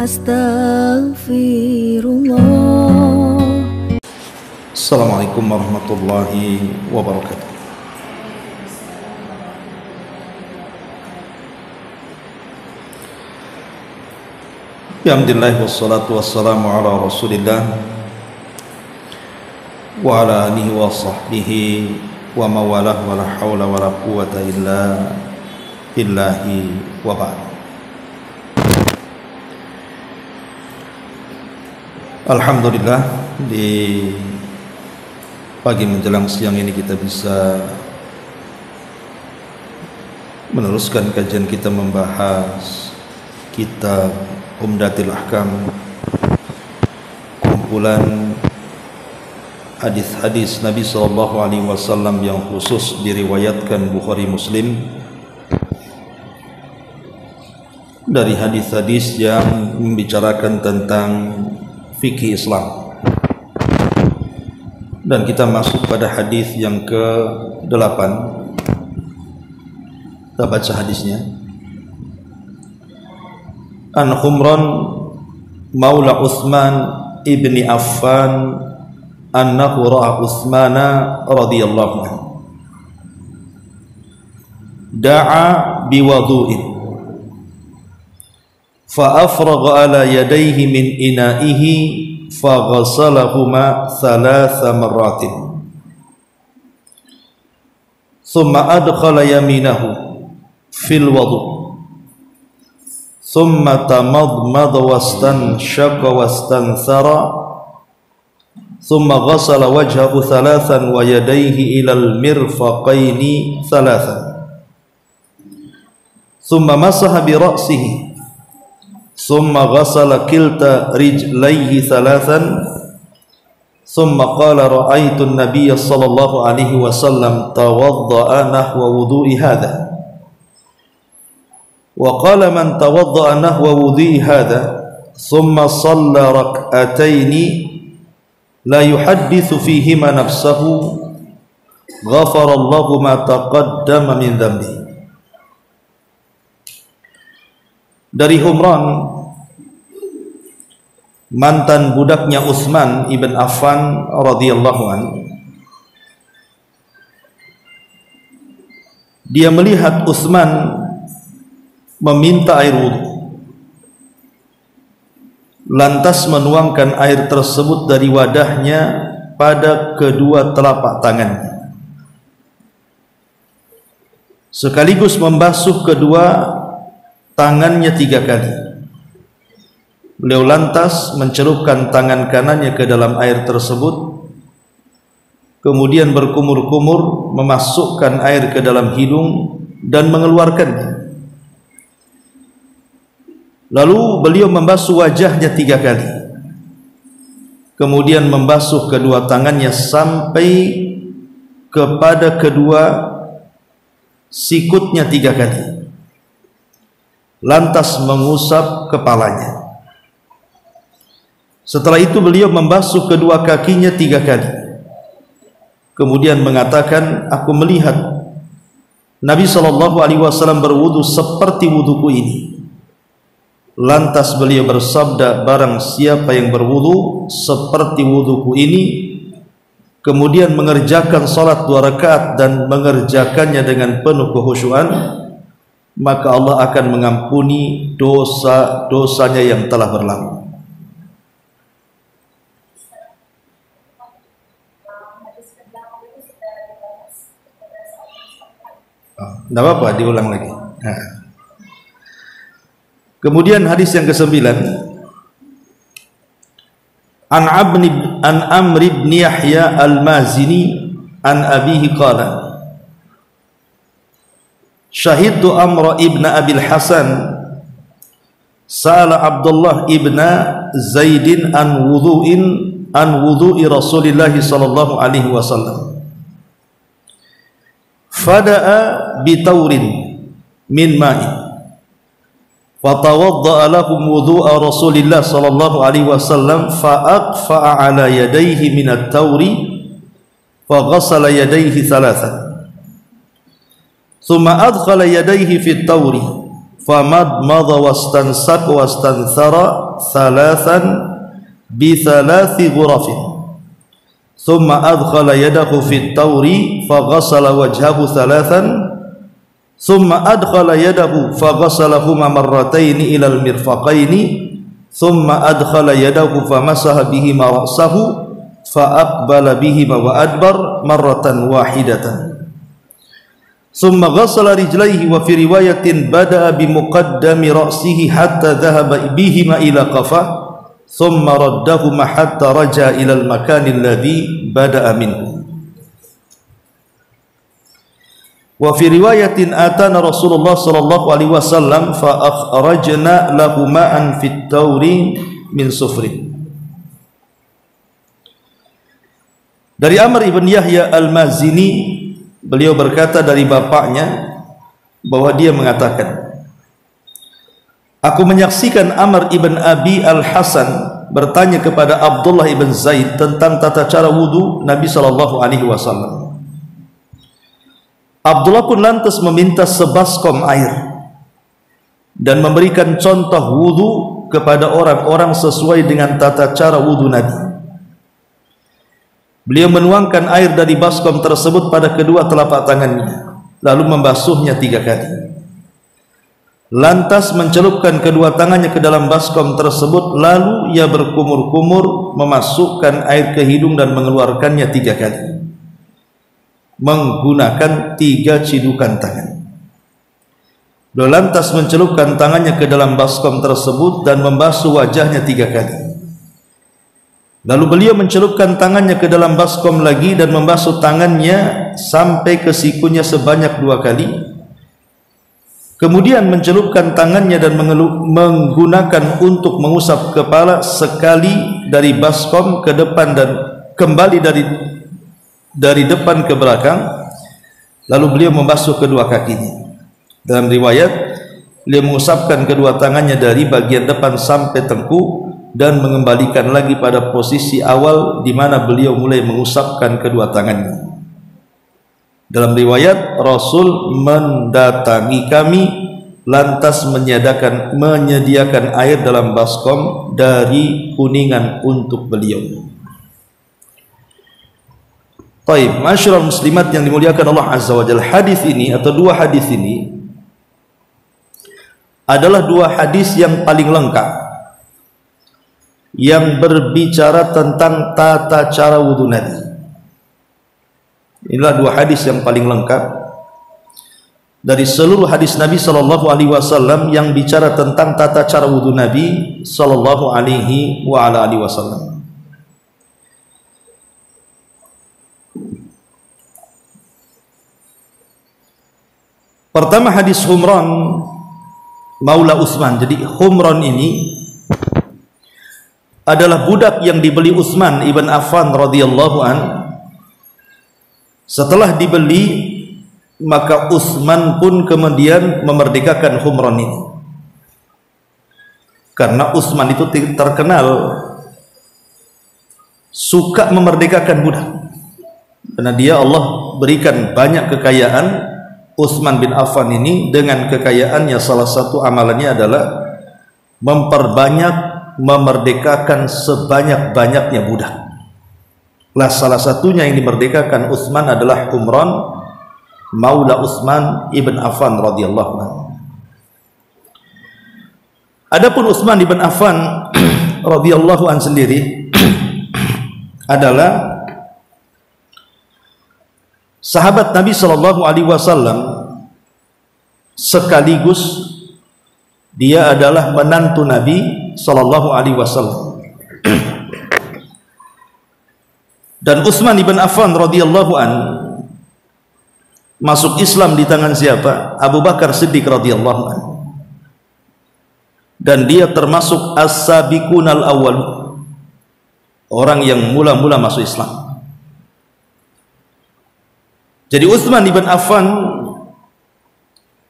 Astaghfirullah. Assalamualaikum warahmatullahi wabarakatuh. Alhamdulillah wassalatu wassalamu ala Rasulillah wa ala alihi wa sahbihi wa mawalah wa la hawla wa la quwwata illa billahi wa ba'd. Alhamdulillah, di pagi menjelang siang ini kita bisa meneruskan kajian kita membahas kitab Umdatul Ahkam, kumpulan hadis-hadis Nabi SAW yang khusus diriwayatkan Bukhari Muslim, dari hadis-hadis yang membicarakan tentang fikih Islam. Dan kita masuk pada hadis yang ke-8. Kita baca hadisnya. An Humran Maula Utsman ibni Affan annahu ra'a Utsmana radhiyallahu anhu da'a biwudu'in fa afragha ala yadayhi min ina'ihi fa ghasalahuma 3 marratin thumma adkhala yaminahu fil wudu' thumma tamadmada wastanshaqa wastanthara ثم غسل وجهه 3 ويديه إلى المرفقين 3 ثم مسح برأسه ثم غسل كلتا رجليه 3 ثم قال رأيت النبي صلى الله عليه وسلم توضأ نحو وضوء هذا وقال من توضأ نحو وضوء هذا ثم صلى ركعتين la yuhadditsu fihima nafsahu ghafarallahu ma taqaddama min dhanbi. Dari Humran, mantan budaknya Utsman ibn Affan radhiyallahu anhu, dia melihat Utsman meminta air wudu, lantas menuangkan air tersebut dari wadahnya pada kedua telapak tangannya, sekaligus membasuh kedua tangannya 3 kali. Beliau lantas mencelupkan tangan kanannya ke dalam air tersebut, kemudian berkumur-kumur memasukkan air ke dalam hidung dan mengeluarkannya. Lalu beliau membasuh wajahnya 3 kali, kemudian membasuh kedua tangannya sampai kepada kedua sikutnya 3 kali, lantas mengusap kepalanya. Setelah itu beliau membasuh kedua kakinya 3 kali, kemudian mengatakan, aku melihat Nabi SAW berwudu seperti wuduku ini. Lantas beliau bersabda, barang siapa yang berwudu seperti wuduku ini, kemudian mengerjakan salat 2 rakaat dan mengerjakannya dengan penuh kekhusyuan, maka Allah akan mengampuni dosa-dosanya yang telah berlalu. Tidak apa-apa, diulang lagi. Kemudian hadis yang ke-9, An Amr ibn Yahya al-Mazini an abihi qala syahidtu Amr ibn Abil Hasan sa'ala Abdullah ibn Zaidin an wudu'i Rasulillah sallallahu alaihi wasallam fada'a bitaurin min ma'in fatawadda'a lahum wudu'a Rasulillah sallallahu alaihi wasallam fa'aqfa'a ala yadayhi min at-tawri faghasala yadayhi 3 thumma adkhala yadayhi fi at-tawri famadmadha wastansak wastanthara thalathan bi thalathi ghurafin ثم أدخل يده في التور فغسل وجهه ثلاثا ثم أدخل يده فغسلهما مرتين إلى المرفقين ثم أدخل يده فمسح بهما رأسه فأقبل بهما وأدبر مرة واحدة ثم غسل رجليه وفي رواية بدأ بمقدم رأسه حتى ذهب بهما إلى قفاه ثم ردهما حتى رجع إلى المكان الذي بدأ منه وفي رواية آتانا رسول الله صلى الله عليه وسلم فأخرجنا له ماء في التور من صفر. Dari Amr ibn Yahya al-Mazini, beliau berkata dari bapaknya bahwa dia mengatakan, aku menyaksikan Amr ibn Abi al-Hasan bertanya kepada Abdullah ibn Zaid tentang tata cara wudu Nabi sallallahu alaihi wasallam. Abdullah pun lantas meminta sebaskom air dan memberikan contoh wudu kepada orang-orang sesuai dengan tata cara wudu Nabi. Beliau menuangkan air dari baskom tersebut pada kedua telapak tangannya, lalu membasuhnya 3 kali. Lantas mencelupkan kedua tangannya ke dalam baskom tersebut, lalu ia berkumur-kumur memasukkan air ke hidung dan mengeluarkannya 3 kali, menggunakan 3 cidukan tangan. Beliau lantas mencelupkan tangannya ke dalam baskom tersebut dan membasuh wajahnya 3 kali. Lalu beliau mencelupkan tangannya ke dalam baskom lagi dan membasuh tangannya sampai ke sikunya sebanyak 2 kali. Kemudian mencelupkan tangannya dan menggunakan untuk mengusap kepala sekali dari baskom ke depan dan kembali dari depan ke belakang. Lalu beliau membasuh kedua kakinya. Dalam riwayat, beliau mengusapkan kedua tangannya dari bagian depan sampai tengkuk dan mengembalikan lagi pada posisi awal di mana beliau mulai mengusapkan kedua tangannya. Dalam riwayat, Rasul mendatangi kami lantas menyediakan air dalam baskom dari kuningan untuk beliau. Taib, masyarakat muslimat yang dimuliakan Allah Azza wa Jalla, hadis ini atau 2 hadis ini adalah 2 hadis yang paling lengkap yang berbicara tentang tata cara wudu Nabi. Inilah 2 hadis yang paling lengkap dari seluruh hadis Nabi sallallahu alaihi wasallam yang bicara tentang tata cara wudu Nabi sallallahu alaihi wasallam. Pertama hadis Humran Maula Utsman. Jadi Humran ini adalah budak yang dibeli Utsman ibn Affan radhiyallahu an. Setelah dibeli, maka Utsman pun kemudian memerdekakan Humran ini. Karena Utsman itu terkenal suka memerdekakan budak. Karena dia Allah berikan banyak kekayaan. Utsman bin Affan ini dengan kekayaannya, salah satu amalannya adalah memerdekakan sebanyak-banyaknya budak. Salah satunya yang dimerdekakan Utsman adalah Humran Maula Utsman ibn Affan radhiyallahu anhu. Adapun Utsman ibn Affan radhiyallahu anhu sendiri adalah sahabat Nabi sallallahu alaihi wasallam, sekaligus dia adalah menantu Nabi sallallahu alaihi wasallam. Dan Utsman ibn Affan radhiyallahu an masuk Islam di tangan siapa? Abu Bakar Siddiq radhiyallahu an. Dan dia termasuk as-sabiqunal awwal, orang yang mula-mula masuk Islam. Jadi Utsman ibn Affan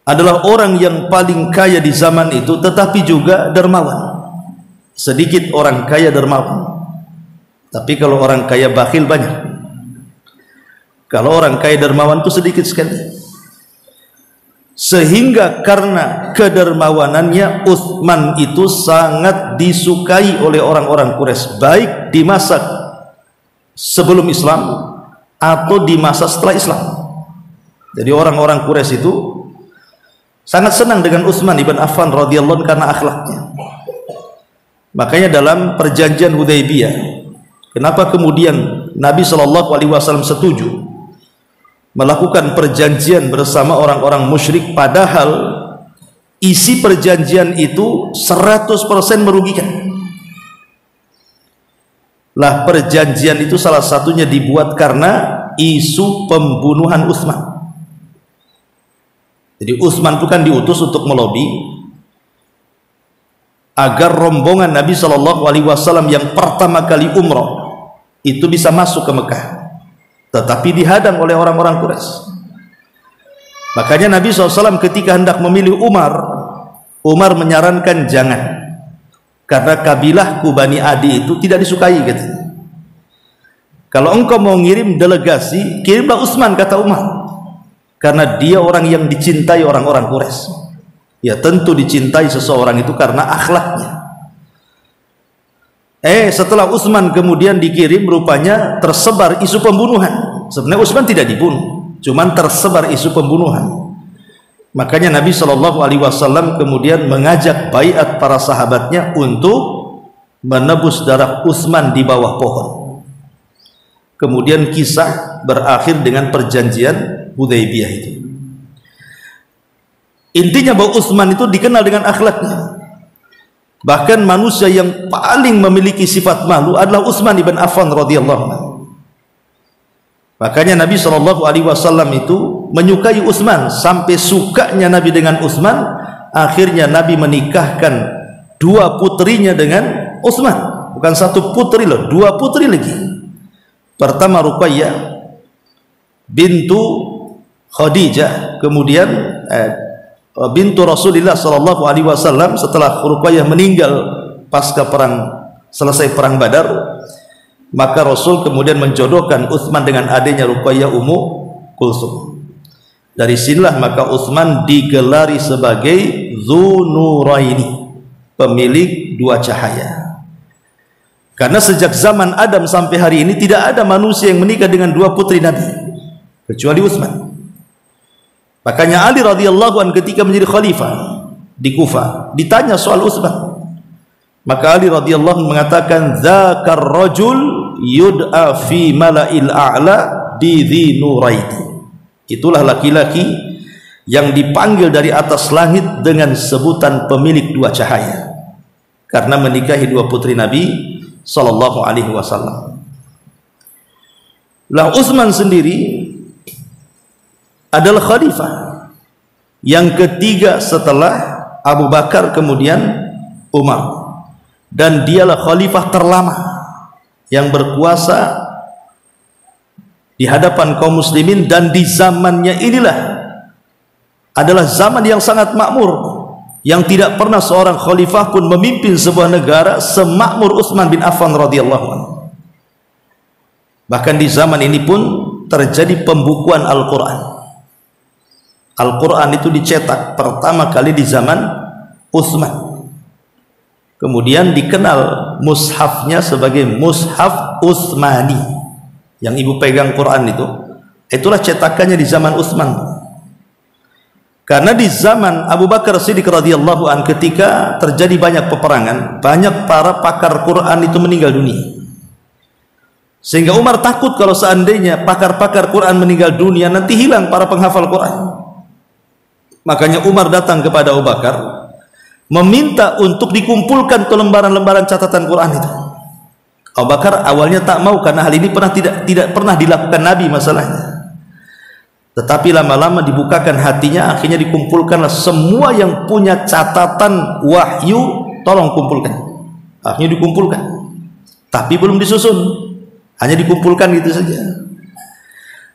adalah orang yang paling kaya di zaman itu, tetapi juga dermawan. Sedikit orang kaya dermawan, tapi kalau orang kaya bakhil banyak. Kalau orang kaya dermawan itu sedikit sekali. sehingga karena kedermawanannya Utsman itu sangat disukai oleh orang-orang Quraisy, baik di masa sebelum Islam atau di masa setelah Islam. Jadi orang-orang Quraisy itu sangat senang dengan Utsman ibn Affan radhiyallahu anhu karena akhlaknya. Makanya dalam perjanjian Hudaybiyah, kenapa kemudian Nabi SAW setuju melakukan perjanjian bersama orang-orang musyrik, padahal isi perjanjian itu 100% merugikan. Lah perjanjian itu salah satunya dibuat karena isu pembunuhan Utsman. Jadi Utsman itu kan diutus untuk melobi agar rombongan Nabi SAW yang pertama kali umroh itu bisa masuk ke Mekah, tetapi dihadang oleh orang-orang Quraisy. Makanya Nabi SAW ketika hendak memilih Umar menyarankan jangan, karena kabilahku Bani Adi itu tidak disukai gitu. Kalau engkau mau ngirim delegasi, kirimlah Utsman, kata Umar, karena dia orang yang dicintai orang-orang Quraisy. Ya tentu dicintai seseorang itu karena akhlaknya. Setelah Utsman kemudian dikirim, rupanya tersebar isu pembunuhan. Sebenarnya Utsman tidak dibunuh, cuman tersebar isu pembunuhan. Makanya Nabi SAW kemudian mengajak baiat para sahabatnya untuk menebus darah Utsman di bawah pohon. Kemudian kisah berakhir dengan perjanjian Hudaybiyah itu. Intinya bahwa Utsman itu dikenal dengan akhlaknya. Bahkan manusia yang paling memiliki sifat malu adalah Utsman ibn Affan radhiyallahu anhu. Makanya Nabi SAW itu menyukai Utsman, sampai sukanya Nabi dengan Utsman, akhirnya Nabi menikahkan 2 putrinya dengan Utsman. Bukan 1 putri loh, 2 putri lagi. Pertama Ruqayyah bintu Khadijah, kemudian bintu Rasulullah SAW. Setelah Ruqayyah meninggal pasca selesai perang Badar, maka Rasul kemudian menjodohkan Utsman dengan adiknya Ruqayyah Ummu Kulsum. Dari sinilah maka Utsman digelari sebagai Dzunuraini, pemilik 2 cahaya. Karena sejak zaman Adam sampai hari ini tidak ada manusia yang menikah dengan 2 putri Nabi kecuali Utsman. Makanya Ali radhiyallahu anhu ketika menjadi khalifah di Kufah ditanya soal Utsman, maka Ali radhiyallahu anhu mengatakan, dzakar rajul yud'a fi mala'il a'la bi dzi nuraini. Itulah laki-laki yang dipanggil dari atas langit dengan sebutan pemilik 2 cahaya, karena menikahi 2 putri Nabi sallallahu alaihi wasallam. Lah Utsman sendiri adalah khalifah yang ketiga setelah Abu Bakar kemudian Umar, dan dialah khalifah terlama yang berkuasa di hadapan kaum muslimin. Dan di zamannya inilah adalah zaman yang sangat makmur, yang tidak pernah seorang khalifah pun memimpin sebuah negara semakmur Utsman bin Affan radhiyallahu anhu. Bahkan di zaman ini pun terjadi pembukuan Al-Quran. Al-Quran itu dicetak pertama kali di zaman Utsman. Kemudian dikenal mushafnya sebagai Mushaf Utsmani. Yang ibu pegang Quran itu, itulah cetakannya di zaman Utsman. Karena di zaman Abu Bakar Siddiq radhiyallahu an, ketika terjadi banyak peperangan, banyak para pakar Quran itu meninggal dunia. Sehingga Umar takut kalau seandainya pakar-pakar Quran meninggal dunia, nanti hilang para penghafal Quran. Makanya Umar datang kepada Abu Bakar meminta untuk dikumpulkan ke lembaran-lembaran catatan Quran itu. Abu Bakar awalnya tak mau, karena hal ini tidak pernah dilakukan Nabi masalahnya. Tetapi lama-lama dibukakan hatinya, akhirnya dikumpulkanlah semua yang punya catatan wahyu, tolong kumpulkan. Akhirnya dikumpulkan, tapi belum disusun, hanya dikumpulkan gitu saja.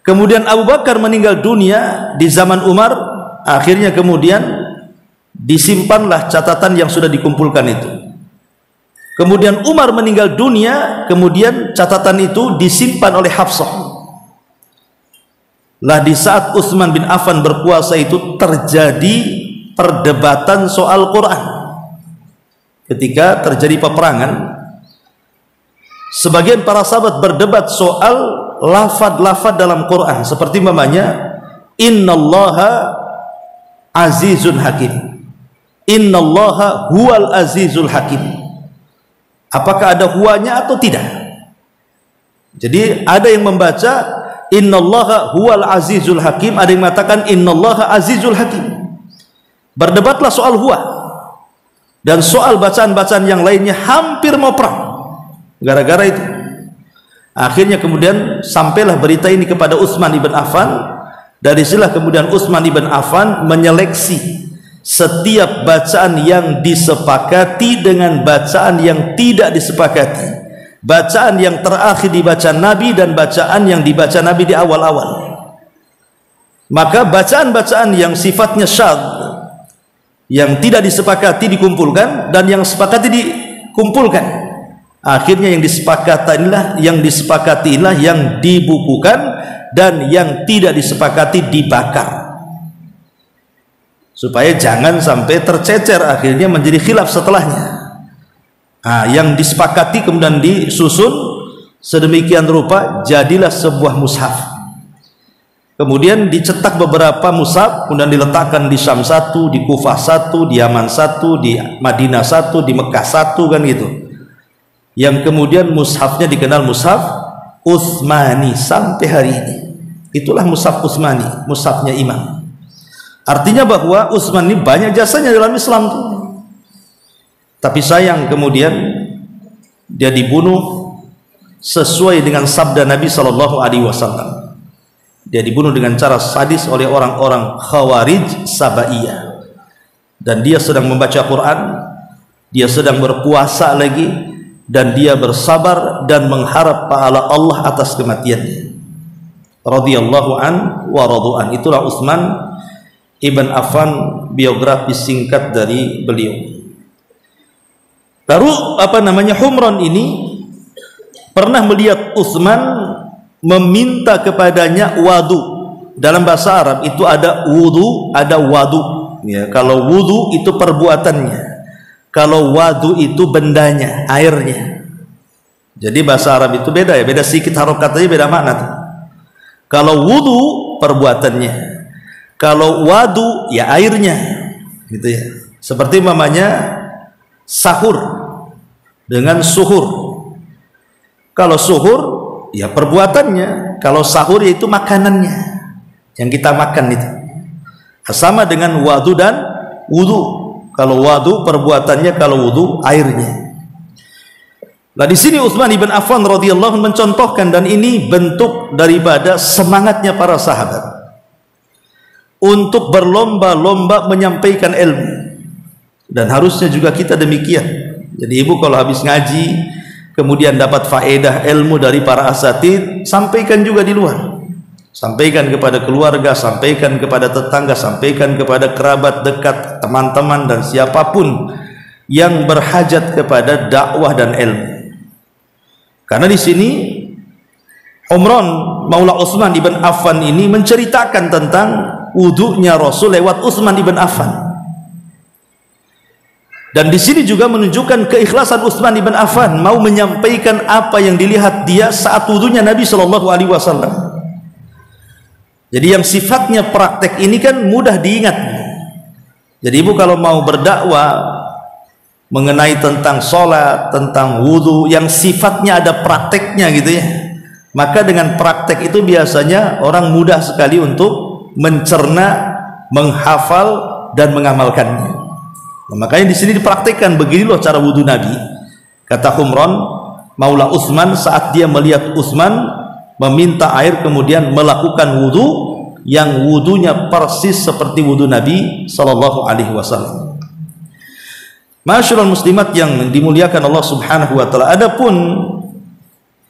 Kemudian Abu Bakar meninggal dunia di zaman Umar. Akhirnya kemudian disimpanlah catatan yang sudah dikumpulkan itu. Kemudian Umar meninggal dunia, kemudian catatan itu disimpan oleh Hafsah. Lah di saat Utsman bin Affan berkuasa itu terjadi perdebatan soal Quran. Ketika terjadi peperangan, sebagian para sahabat berdebat soal lafaz-lafaz dalam Quran, seperti namanya innallaha azizun hakim, innallaha huwal azizul hakim. Apakah ada huwanya atau tidak? Jadi ada yang membaca innallaha huwal azizul hakim, ada yang mengatakan innallaha azizul hakim. Berdebatlah soal huwa dan soal bacaan-bacaan yang lainnya, hampir mau perang gara-gara itu. Akhirnya kemudian sampailah berita ini kepada Utsman ibn Affan. Dari sinilah kemudian Utsman ibn Affan menyeleksi setiap bacaan yang disepakati dengan bacaan yang tidak disepakati, bacaan yang terakhir dibaca Nabi dan bacaan yang dibaca Nabi di awal-awal. Maka bacaan-bacaan yang sifatnya syadz, yang tidak disepakati dikumpulkan, dan yang sepakati dikumpulkan. Akhirnya yang disepakati inilah yang dibukukan, dan yang tidak disepakati dibakar, supaya jangan sampai tercecer akhirnya menjadi khilaf setelahnya. Yang disepakati kemudian disusun sedemikian rupa, jadilah sebuah mushaf. Kemudian dicetak beberapa mushaf, kemudian diletakkan di Syam satu, di Kufah satu, di Yaman satu, di Madinah satu, di Mekah satu, kan gitu. Yang kemudian mushafnya dikenal mushaf Utsmani sampai hari ini. Itulah mushaf Utsmani, mushafnya imam. Artinya bahwa Utsman ini banyak jasanya dalam Islam tuh. Tapi sayang kemudian dia dibunuh sesuai dengan sabda Nabi SAW. Dia dibunuh dengan cara sadis oleh orang-orang Khawarij Sabaiyah. Dan dia sedang membaca Quran, dia sedang berpuasa lagi, dan dia bersabar dan mengharap pahala Allah atas kematiannya. Radhiyallahu an wa radu'an. Itulah Utsman ibn Affan, biografi singkat dari beliau. Lalu Humran ini pernah melihat Utsman meminta kepadanya wadu. Dalam bahasa Arab itu ada wudu, ada wadu. Ya, kalau wudu itu perbuatannya, kalau wadu itu bendanya, airnya. Jadi bahasa Arab itu beda ya, beda sedikit harokat aja, beda makna tuh. Kalau wudu perbuatannya, kalau wadu ya airnya, gitu ya. Seperti mamanya sahur dengan suhur. Kalau suhur ya perbuatannya, kalau sahur yaitu makanannya yang kita makan itu. Sama dengan wadu dan wudu. Kalau wadu perbuatannya, kalau wudu airnya. Nah di sini Utsman ibn Affan radhiyallahu anhu mencontohkan, dan ini bentuk daripada semangatnya para sahabat untuk berlomba-lomba menyampaikan ilmu. Dan harusnya juga kita demikian. Jadi ibu kalau habis ngaji kemudian dapat faedah ilmu dari para asatid, sampaikan juga di luar. Sampaikan kepada keluarga, sampaikan kepada tetangga, sampaikan kepada kerabat dekat, teman-teman, dan siapapun yang berhajat kepada dakwah dan ilmu. Karena di sini Humran Maula Utsman ibn Affan ini menceritakan tentang wudunya Rasul lewat Utsman ibn Affan. Dan di sini juga menunjukkan keikhlasan Utsman ibn Affan mau menyampaikan apa yang dilihat dia saat wudunya Nabi SAW. Jadi yang sifatnya praktek ini kan mudah diingat. Jadi ibu kalau mau berdakwah mengenai tentang sholat, tentang wudu yang sifatnya ada prakteknya gitu ya, maka dengan praktek itu biasanya orang mudah sekali untuk mencerna, menghafal, dan mengamalkannya. Nah, makanya di sini dipraktekkan, begini loh cara wudu Nabi. Kata Humran Maula Utsman saat dia melihat Utsman meminta air kemudian melakukan wudu yang wudunya persis seperti wudu Nabi SAW. Masyaallah muslimat yang dimuliakan Allah Subhanahu wa taala. Adapun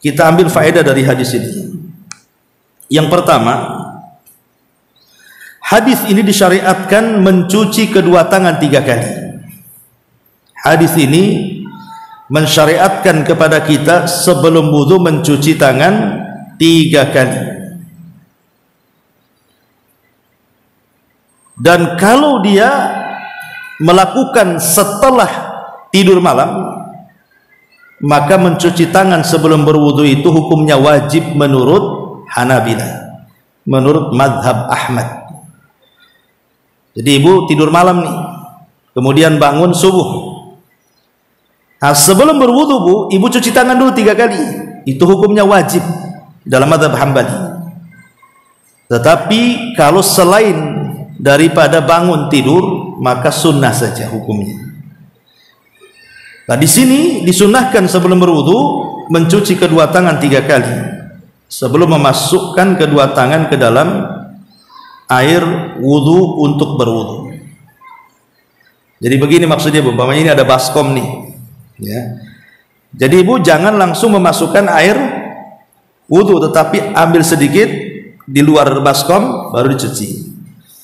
kita ambil faedah dari hadis ini. Yang pertama, hadis ini disyariatkan mencuci kedua tangan 3 kali. Hadis ini mensyariatkan kepada kita sebelum wudu mencuci tangan 3 kali. Dan kalau dia melakukan setelah tidur malam, maka mencuci tangan sebelum berwudu itu hukumnya wajib menurut Hanabilah, menurut madhab Ahmad. Jadi ibu tidur malam nih, kemudian bangun subuh. Nah, sebelum berwudu bu, ibu cuci tangan dulu 3 kali. Itu hukumnya wajib dalam madhab Hambali. Tetapi kalau selain daripada bangun tidur, maka sunnah saja hukumnya. Nah, di sini disunahkan sebelum berwudu mencuci kedua tangan 3 kali sebelum memasukkan kedua tangan ke dalam air wudu untuk berwudu. Jadi begini maksudnya bu, umpamanya ini ada baskom nih, ya. Jadi ibu jangan langsung memasukkan air wudu, tetapi ambil sedikit di luar baskom baru dicuci.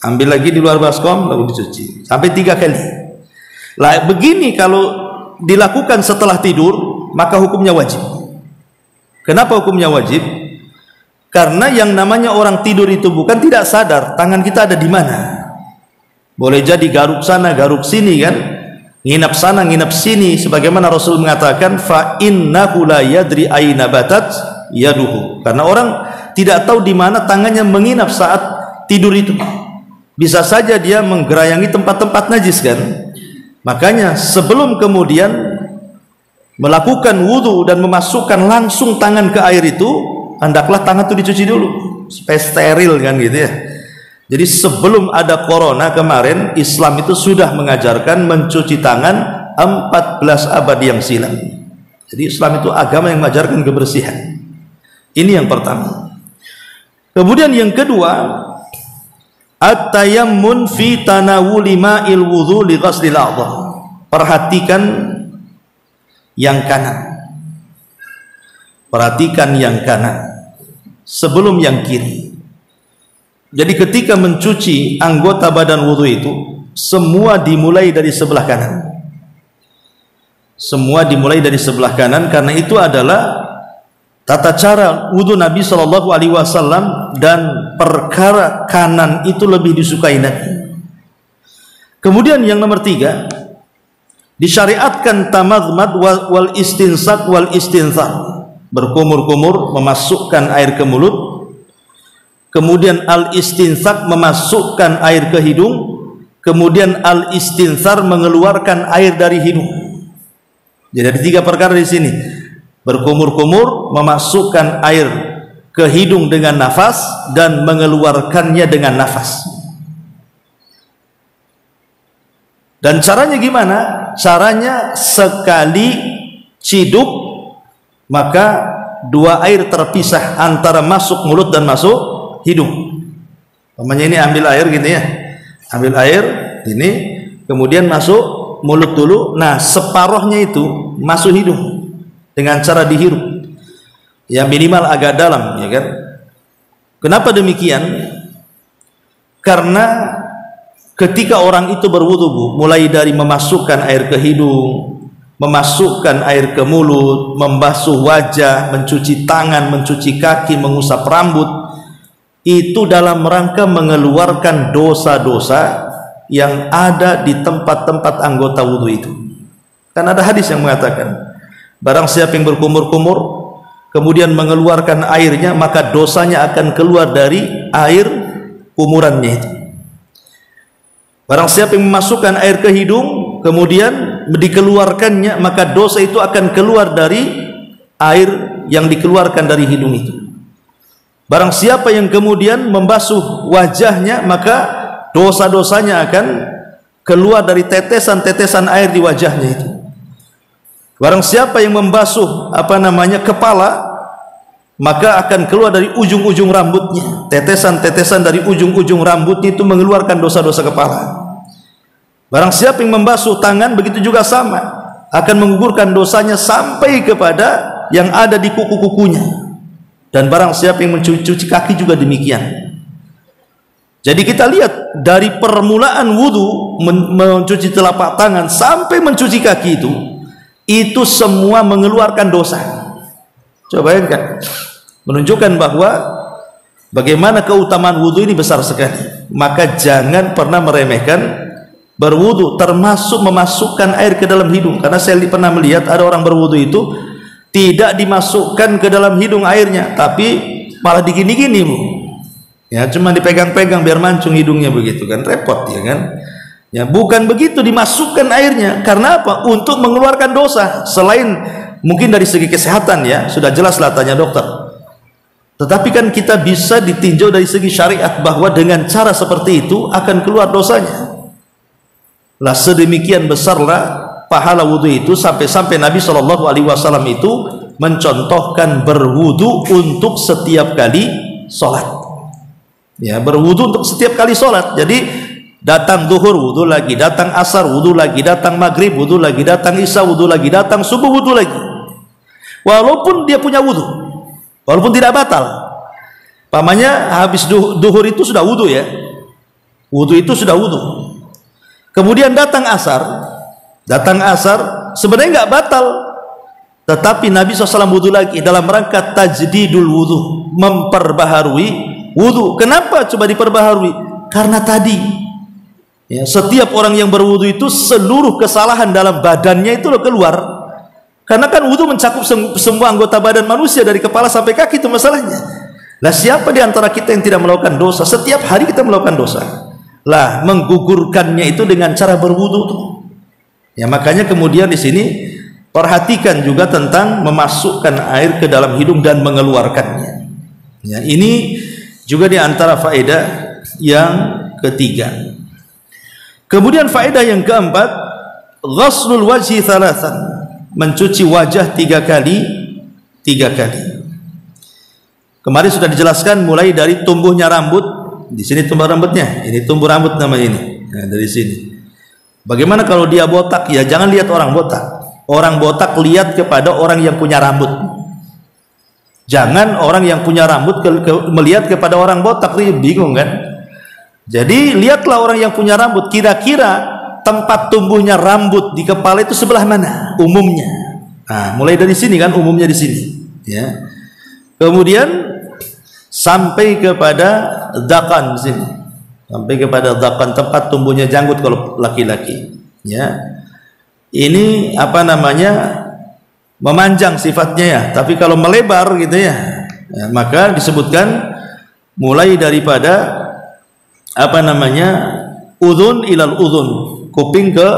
Ambil lagi di luar baskom lalu dicuci sampai 3 kali. Lah begini kalau dilakukan setelah tidur maka hukumnya wajib. Kenapa hukumnya wajib? Karena yang namanya orang tidur itu bukan tidak sadar tangan kita ada di mana. Boleh jadi garuk sana garuk sini kan, nginap sana nginap sini, sebagaimana Rasul mengatakan fa innahu la yadri aina batat yaduhu. Karena orang tidak tahu di mana tangannya menginap saat tidur itu. Bisa saja dia menggerayangi tempat-tempat najis kan. Makanya sebelum kemudian melakukan wudu dan memasukkan langsung tangan ke air itu, hendaklah tangan itu dicuci dulu supaya steril kan gitu ya. Jadi sebelum ada corona kemarin, Islam itu sudah mengajarkan mencuci tangan 14 abad yang silam. Jadi Islam itu agama yang mengajarkan kebersihan. Ini yang pertama. Kemudian yang kedua, at-tayammun fi tanawuli ma'il wudhu li ghaslil a'dha. Perhatikan yang kanan. Perhatikan yang kanan sebelum yang kiri. Jadi ketika mencuci anggota badan wudhu itu, semua dimulai dari sebelah kanan. Semua dimulai dari sebelah kanan, karena itu adalah tata cara wudhu Nabi SAW, dan perkara kanan itu lebih disukai Nabi. Kemudian yang nomor 3, disyariatkan tamadmad wal istinsak wal istinthar, berkumur-kumur memasukkan air ke mulut. Kemudian al-istinsak memasukkan air ke hidung. Kemudian al-istinthar mengeluarkan air dari hidung. Jadi ada 3 perkara di sini. Berkumur-kumur, memasukkan air ke hidung dengan nafas, dan mengeluarkannya dengan nafas. Dan caranya gimana? Caranya sekali ciduk maka 2 air terpisah antara masuk mulut dan masuk hidung. Namanya ini ambil air gini ya, ambil air ini, kemudian masuk mulut dulu. Nah separohnya itu masuk hidung dengan cara dihirup, ya minimal agak dalam, ya kan? Kenapa demikian? Karena ketika orang itu berwudu bu, mulai dari memasukkan air ke hidung, memasukkan air ke mulut, membasuh wajah, mencuci tangan, mencuci kaki, mengusap rambut, itu dalam rangka mengeluarkan dosa-dosa yang ada di tempat-tempat anggota wudu itu. Kan ada hadis yang mengatakan, barang siapa yang berkumur-kumur kemudian mengeluarkan airnya, maka dosanya akan keluar dari air kumurannya itu. Barang siapa yang memasukkan air ke hidung kemudian dikeluarkannya, maka dosa itu akan keluar dari air yang dikeluarkan dari hidung itu. Barang siapa yang kemudian membasuh wajahnya, maka dosa-dosanya akan keluar dari tetesan-tetesan air di wajahnya itu. Barang siapa yang membasuh kepala, maka akan keluar dari ujung-ujung rambutnya. Tetesan-tetesan dari ujung-ujung rambutnya itu mengeluarkan dosa-dosa kepala. Barang siapa yang membasuh tangan, begitu juga sama, akan menggugurkan dosanya sampai kepada yang ada di kuku-kukunya. Dan barang siapa yang mencuci kaki juga demikian. Jadi kita lihat dari permulaan wudu, mencuci telapak tangan sampai mencuci kaki itu semua mengeluarkan dosa. Coba bayangkan, menunjukkan bahwa bagaimana keutamaan wudu ini besar sekali. maka jangan pernah meremehkan berwudu, termasuk memasukkan air ke dalam hidung. Karena saya pernah melihat ada orang berwudu itu tidak dimasukkan ke dalam hidung airnya, tapi malah digini-gini, Bu. Ya, cuma dipegang-pegang biar mancung hidungnya begitu kan, repot ya kan. Ya, bukan begitu dimasukkan airnya. Karena apa? Untuk mengeluarkan dosa. Selain mungkin dari segi kesehatan ya, sudah jelaslah tanya dokter. Tetapi kan kita bisa ditinjau dari segi syariat bahwa dengan cara seperti itu akan keluar dosanya. Lah sedemikian besarlah pahala wudu itu sampai-sampai Nabi SAW itu mencontohkan berwudu untuk setiap kali sholat. Ya, berwudu untuk setiap kali sholat. Jadi datang duhur wudu lagi, datang asar wudu lagi, datang maghrib wudu lagi, datang isya wudu lagi, datang subuh wudu lagi. Walaupun dia punya wudu, walaupun tidak batal. Pamannya habis duhur itu sudah wudu ya, wudu itu sudah wudu. Kemudian datang asar sebenarnya nggak batal, tetapi Nabi SAW wudu lagi dalam rangka tajdidul wudu, memperbaharui wudu. Kenapa coba diperbaharui? Karena tadi ya, setiap orang yang berwudu itu seluruh kesalahan dalam badannya itu keluar. Karena kan wudu mencakup semua anggota badan manusia dari kepala sampai kaki, itu masalahnya. Lah siapa di antara kita yang tidak melakukan dosa? Setiap hari kita melakukan dosa. Lah menggugurkannya itu dengan cara berwudu tuh. Ya, makanya kemudian di sini perhatikan juga tentang memasukkan air ke dalam hidung dan mengeluarkannya. Ya, ini juga di antara faedah yang ketiga. Kemudian faedah yang keempat, ghaslul wajhi thalathan, mencuci wajah 3 kali. Kemarin sudah dijelaskan mulai dari tumbuhnya rambut. Di sini tumbuh rambutnya, ini tumbuh rambut namanya ini. Nah, dari sini. Bagaimana kalau dia botak? Ya jangan lihat orang botak. Orang botak lihat kepada orang yang punya rambut. Jangan orang yang punya rambut melihat kepada orang botak, bingung kan? Jadi lihatlah orang yang punya rambut, kira-kira tempat tumbuhnya rambut di kepala itu sebelah mana umumnya. Nah, mulai dari sini kan, umumnya di sini ya. Kemudian sampai kepada dakan sini, sampai kepada dakan, tempat tumbuhnya janggut kalau laki-laki ya. Ini apa namanya, memanjang sifatnya ya, tapi kalau melebar gitu ya, maka disebutkan mulai daripada apa namanya, udhun ilal udhun, kuping ke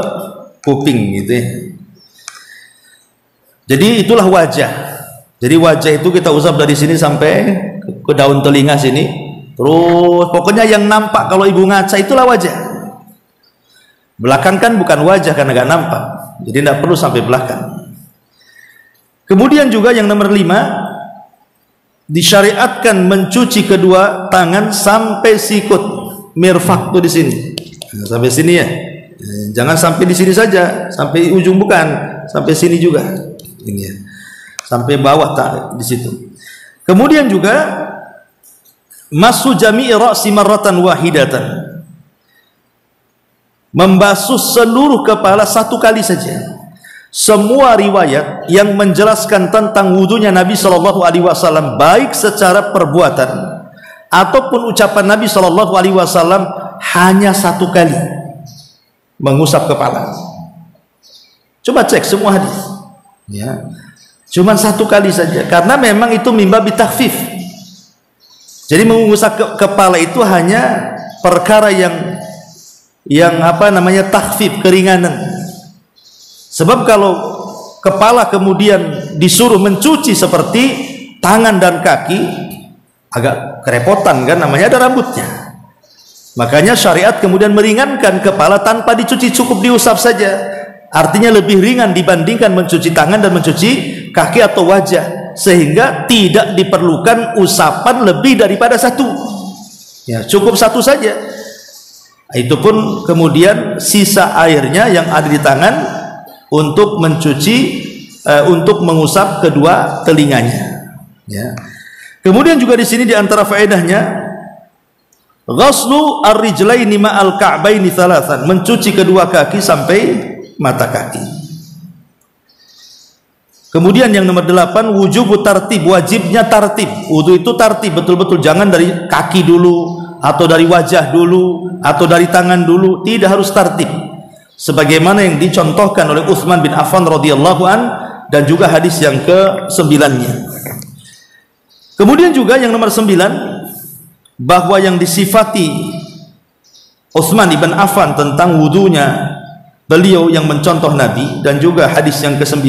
kuping gitu ya. Jadi itulah wajah. Jadi wajah itu kita usap dari sini sampai ke daun telinga sini, terus pokoknya yang nampak kalau ibu ngaca itulah wajah. Belakang kan bukan wajah karena gak nampak, jadi tidak perlu sampai belakang. Kemudian juga yang nomor 5, disyariatkan mencuci kedua tangan sampai sikut, mirfaq tuh di sini, sampai sini ya. Jangan sampai di sini saja, sampai ujung, bukan, sampai sini juga. Ini ya. Sampai bawah tak di situ. Kemudian juga masu jami'i ra'si marratan wahidatan, membasuh seluruh kepala 1 kali saja. Semua riwayat yang menjelaskan tentang wudunya Nabi SAW, baik secara perbuatan ataupun ucapan Nabi SAW, hanya 1 kali mengusap kepala. Coba cek semua hadis ya, cuma 1 kali saja, karena memang itu mimbabi takhfif. Jadi mengusap kepala itu hanya perkara yang apa namanya, takhfif, keringanan. Sebab kalau kepala kemudian disuruh mencuci seperti tangan dan kaki, agak kerepotan kan, namanya ada rambutnya. Makanya syariat kemudian meringankan kepala tanpa dicuci, cukup diusap saja. Artinya lebih ringan dibandingkan mencuci tangan dan mencuci kaki atau wajah, sehingga tidak diperlukan usapan lebih daripada 1 ya, cukup 1 saja. Itu pun kemudian sisa airnya yang ada di tangan untuk mencuci, untuk mengusap kedua telinganya ya. Kemudian juga di sini di antara faedahnya, ghaslu ar-rijlaini ma'al ka'baini thalathan, mencuci kedua kaki sampai mata kaki. Kemudian yang nomor 8, wujubu tartib, wajibnya tartib. Wudu itu tartib betul-betul, jangan dari kaki dulu, atau dari wajah dulu, atau dari tangan dulu, tidak harus tartib. Sebagaimana yang dicontohkan oleh Utsman bin Affan radhiyallahu an dan juga hadis yang ke-9-nya. Kemudian juga yang nomor 9, bahwa yang disifati Utsman bin Affan tentang wudunya, beliau yang mencontoh Nabi, dan juga hadis yang ke-9,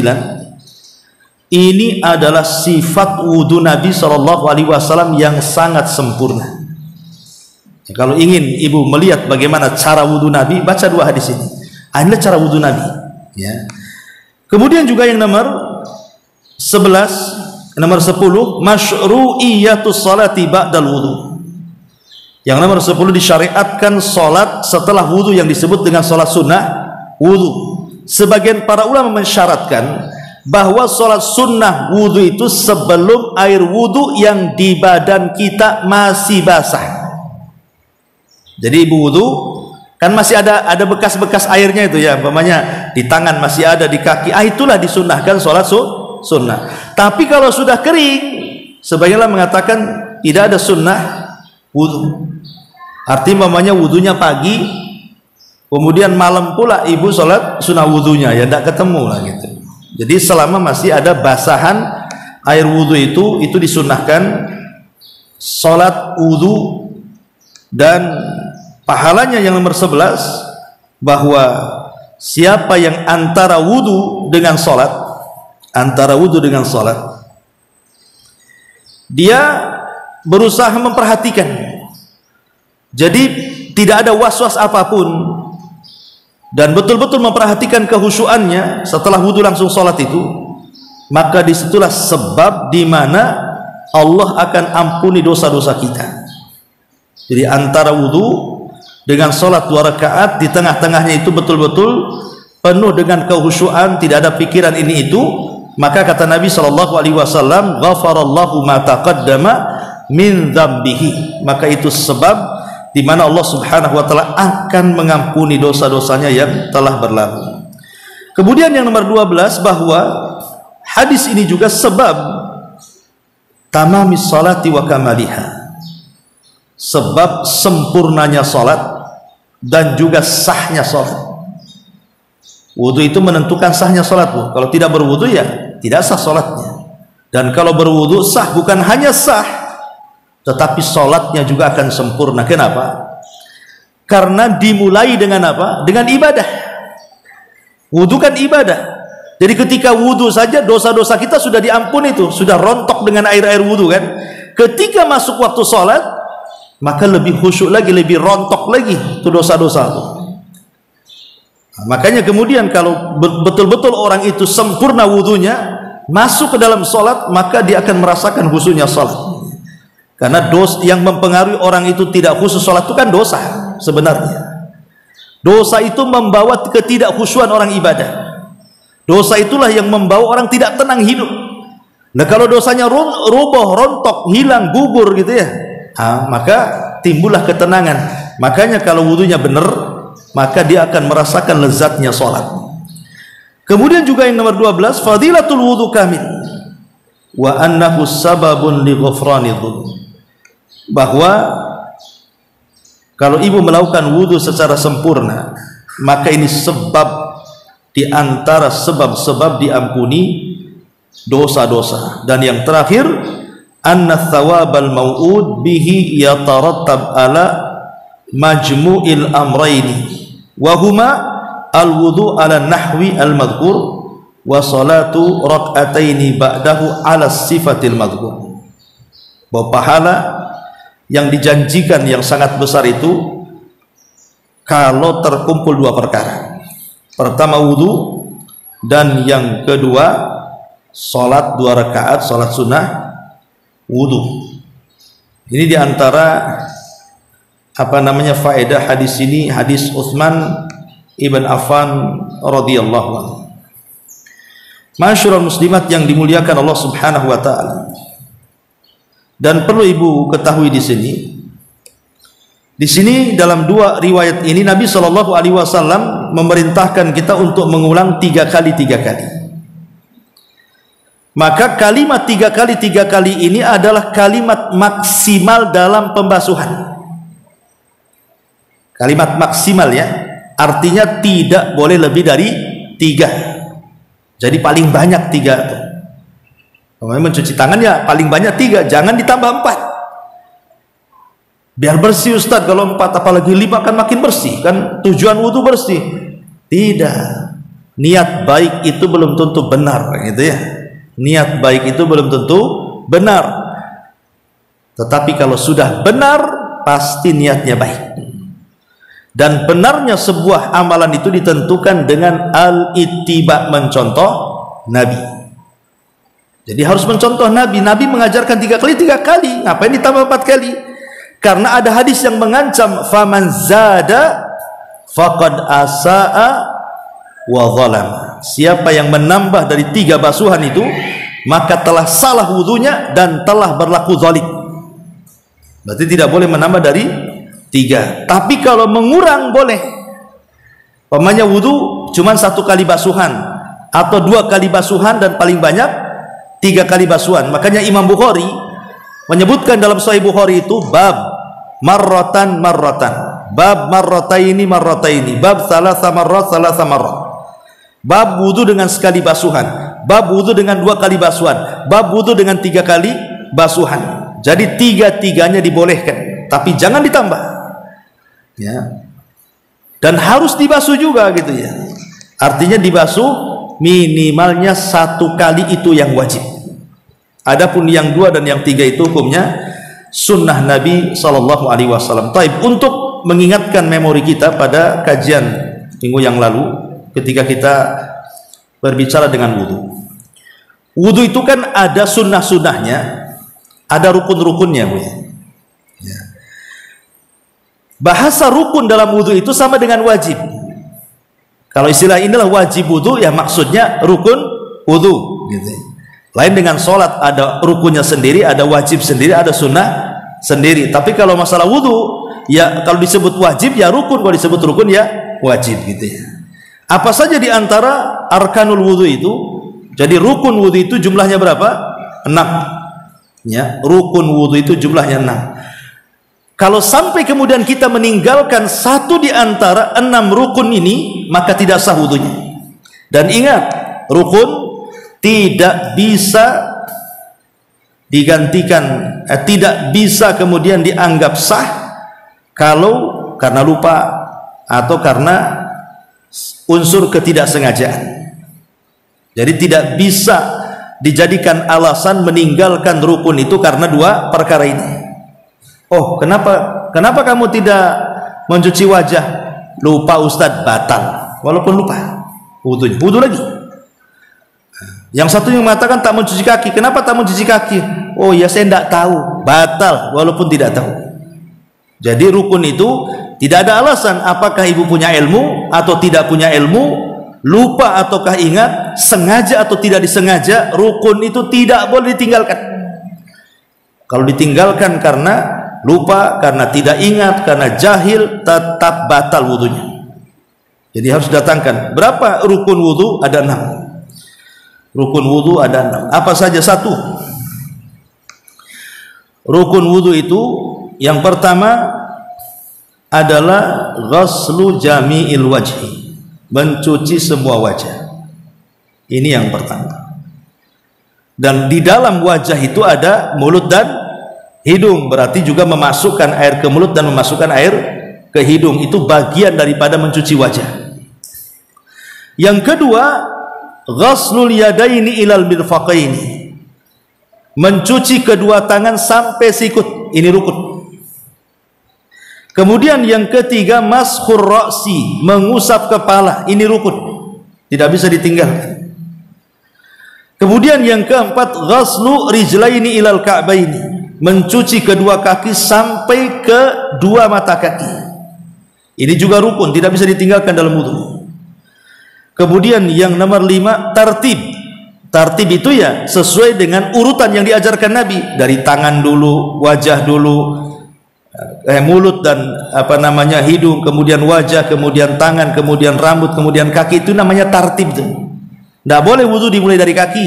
ini adalah sifat wudu Nabi SAW yang sangat sempurna. Kalau ingin ibu melihat bagaimana cara wudu Nabi, baca 2 hadis ini. Inilah cara wudu Nabi. Ya. Kemudian juga yang nomor 11, nomor 10, masyru'iyatus salati ba'dal wudu. Yang nomor 10, disyariatkan salat setelah wudu yang disebut dengan salat sunnah wudu. Sebagian para ulama mensyaratkan bahwa salat sunnah wudu itu sebelum air wudu yang di badan kita masih basah. Jadi ibu wudu kan masih ada bekas-bekas airnya itu ya, umpamanya di tangan masih ada, di kaki, itulah disunnahkan salat sunnah. Tapi kalau sudah kering, sebagian mengatakan tidak ada sunnah wudu. Artinya umpamanya wudunya pagi, kemudian malam pula ibu salat sunnah wudunya, ya tidak ketemu lah gitu. Jadi selama masih ada basahan air wudu itu disunnahkan salat wudu. Dan pahalanya yang nomor 11, bahwa siapa yang antara wudu dengan salat, dia berusaha memperhatikan, jadi tidak ada was-was apapun, dan betul-betul memperhatikan kehusyuannya setelah wudu langsung salat itu, maka disitulah sebab di mana Allah akan ampuni dosa-dosa kita. Jadi antara wudu dengan salat 2 rakaat, di tengah-tengahnya itu betul-betul penuh dengan kehusyuan, tidak ada pikiran ini itu, maka kata Nabi SAW, ghafarallahu ma taqaddama min dzambihi, maka itu sebab di mana Allah Subhanahu wa taala akan mengampuni dosa-dosanya yang telah berlalu. Kemudian yang nomor 12, bahwa hadis ini juga sebab tamamis salati wa kamaliha, sebab sempurnanya salat dan juga sahnya salat. Wudu itu menentukan sahnya salat, Bu. Kalau tidak berwudu ya tidak sah salatnya. Dan kalau berwudu sah, bukan hanya sah, tetapi salatnya juga akan sempurna. Kenapa? Karena dimulai dengan apa? Dengan ibadah. Wudu kan ibadah. Jadi ketika wudu saja dosa-dosa kita sudah diampuni, itu sudah rontok dengan air-air wudu kan. Ketika masuk waktu salat, maka lebih khusyuk lagi, lebih rontok lagi itu dosa-dosa itu. Makanya kemudian kalau betul-betul orang itu sempurna wudunya, masuk ke dalam salat, maka dia akan merasakan khusyuknya salat. Karena dosa yang mempengaruhi orang itu tidak khusyuk salat itu kan dosa sebenarnya. Dosa itu membawa ketidakkhusyuan orang ibadah. Dosa itulah yang membawa orang tidak tenang hidup. Nah kalau dosanya roboh, rontok, hilang, gugur gitu ya, maka timbullah ketenangan. Makanya kalau wudunya benar, maka dia akan merasakan lezatnya sholat. Kemudian juga yang nomor 12, fadilatul wudu kamil wa annahu sababun li ghufrani dzunub, bahwa kalau ibu melakukan wudu secara sempurna, maka ini sebab di antara sebab-sebab diampuni dosa-dosa. Dan yang terakhir, anna thawabal mau'ud bihi yatarattab ala majmu'il amrayni wa huma al-wudu ala nahwi al-madhkur wa salatu rak'ataini ba'dahu ala sifatil madhkur. Bahwa pahala yang dijanjikan yang sangat besar itu kalau terkumpul 2 perkara. Pertama wudu, dan yang kedua salat 2 rakaat, salat sunnah wudu. Ini diantara faedah hadis ini, hadis Utsman ibn Affan radhiyallahu anhu. Masyarul muslimat yang dimuliakan Allah Subhanahu wa taala. Dan perlu ibu ketahui di sini dalam 2 riwayat ini Nabi SAW memerintahkan kita untuk mengulang 3 kali. Maka kalimat 3 kali ini adalah kalimat maksimal dalam pembasuhan. Kalimat maksimal ya, artinya tidak boleh lebih dari 3. Jadi paling banyak 3. Kalau mencuci tangan ya paling banyak 3, jangan ditambah 4. Biar bersih Ustaz, kalau 4 apalagi 5 kan makin bersih, kan tujuan wudu bersih. Tidak. Niat baik itu belum tentu benar, gitu ya. Niat baik itu belum tentu benar. Tetapi kalau sudah benar, pasti niatnya baik. Dan benarnya sebuah amalan itu ditentukan dengan al-ittiba, mencontoh Nabi. Jadi harus mencontoh Nabi. Nabi mengajarkan 3 kali 3 kali, ngapain ditambah 4 kali? Karena ada hadis yang mengancam, faman zada faqad asaa wa zalama. Siapa yang menambah dari 3 basuhan itu, maka telah salah wudunya dan telah berlaku zalim. Berarti tidak boleh menambah dari 3. Tapi kalau mengurang boleh. Umpamanya wudu cuma 1 kali basuhan atau 2 kali basuhan dan paling banyak 3 kali basuhan. Makanya Imam Bukhari menyebutkan dalam Sahih Bukhari itu bab marratan, bab marrataini, bab salasa marrat. Bab wudu dengan sekali basuhan, bab wudu dengan 2 kali basuhan, bab wudu dengan 3 kali basuhan. Jadi 3-3-nya dibolehkan, tapi jangan ditambah ya. Dan harus dibasuh juga gitu ya. Artinya dibasuh minimalnya 1 kali, itu yang wajib. Adapun yang 2 dan yang 3 itu hukumnya sunnah Nabi SAW. Taib, untuk mengingatkan memori kita pada kajian minggu yang lalu, ketika kita berbicara dengan wudu. Wudu itu kan ada sunnah-sunnahnya, ada rukun-rukunnya. Ya. Bahasa rukun dalam wudu itu sama dengan wajib. Kalau istilah inilah wajib wudu, ya maksudnya rukun wudu. Gitu. Lain dengan sholat, ada rukunnya sendiri, ada wajib sendiri, ada sunnah sendiri. Tapi kalau masalah wudu, ya kalau disebut wajib ya rukun, kalau disebut rukun ya wajib gitu ya. Apa saja di antara arkanul wudu itu? Jadi rukun wudu itu jumlahnya berapa? 6. Ya, rukun wudu itu jumlahnya 6. Kalau sampai kemudian kita meninggalkan 1 di antara 6 rukun ini, maka tidak sah wudunya. Dan ingat, rukun tidak bisa digantikan, tidak bisa kemudian dianggap sah kalau karena lupa atau karena unsur ketidaksengajaan. Jadi tidak bisa dijadikan alasan meninggalkan rukun itu karena 2 perkara ini. Oh, kenapa kamu tidak mencuci wajah? Lupa Ustadz, batal. Walaupun lupa, wudu lagi. Yang satu yang mengatakan tak mencuci kaki. Kenapa tak mencuci kaki? Oh ya, saya tidak tahu. Batal walaupun tidak tahu. Jadi rukun itu tidak ada alasan apakah ibu punya ilmu atau tidak punya ilmu, lupa ataukah ingat, sengaja atau tidak disengaja, rukun itu tidak boleh ditinggalkan. Kalau ditinggalkan karena lupa, karena tidak ingat, karena jahil, tetap batal wudunya. Jadi harus datangkan. Berapa rukun wudu? Ada 6. Rukun wudu ada 6. Apa saja? 1. Rukun wudu itu yang pertama adalah ghaslu jami'il wajhi, mencuci semua wajah. Ini yang pertama. Dan di dalam wajah itu ada mulut dan hidung, berarti juga memasukkan air ke mulut dan memasukkan air ke hidung. Itu bagian daripada mencuci wajah. Yang kedua, ghaslul yadaini ilal mirfaqaini, mencuci kedua tangan sampai sikut. Ini rukun. Kemudian yang ketiga, maskhur ra'si, mengusap kepala. Ini rukun, tidak bisa ditinggalkan. Kemudian yang keempat, ghaslu rijlaini ilal ka'baini, mencuci kedua kaki sampai ke 2 mata kaki. Ini juga rukun, tidak bisa ditinggalkan dalam wudu. Kemudian yang nomor 5, tartib. Tartib itu ya sesuai dengan urutan yang diajarkan Nabi, dari tangan dulu, wajah dulu, mulut dan hidung, kemudian wajah, kemudian tangan, kemudian rambut, kemudian kaki. Itu namanya tartib tuh. Tidak boleh wudu dimulai dari kaki.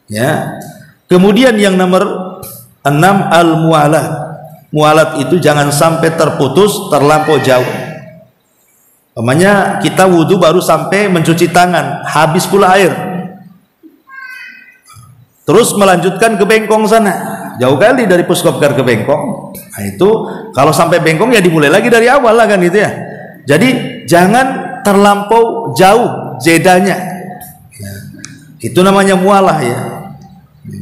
Ya. Kemudian yang nomor 6, al-mu'alah, Mualat itu jangan sampai terputus terlampau jauh. Namanya kita wudhu baru sampai mencuci tangan, habis pula air, terus melanjutkan ke bengkong sana, jauh kali dari Puskopkar ke bengkong. Nah itu kalau sampai bengkong ya dimulai lagi dari awal lah kan gitu ya. Jadi jangan terlampau jauh jedanya ya. Itu namanya mualah ya.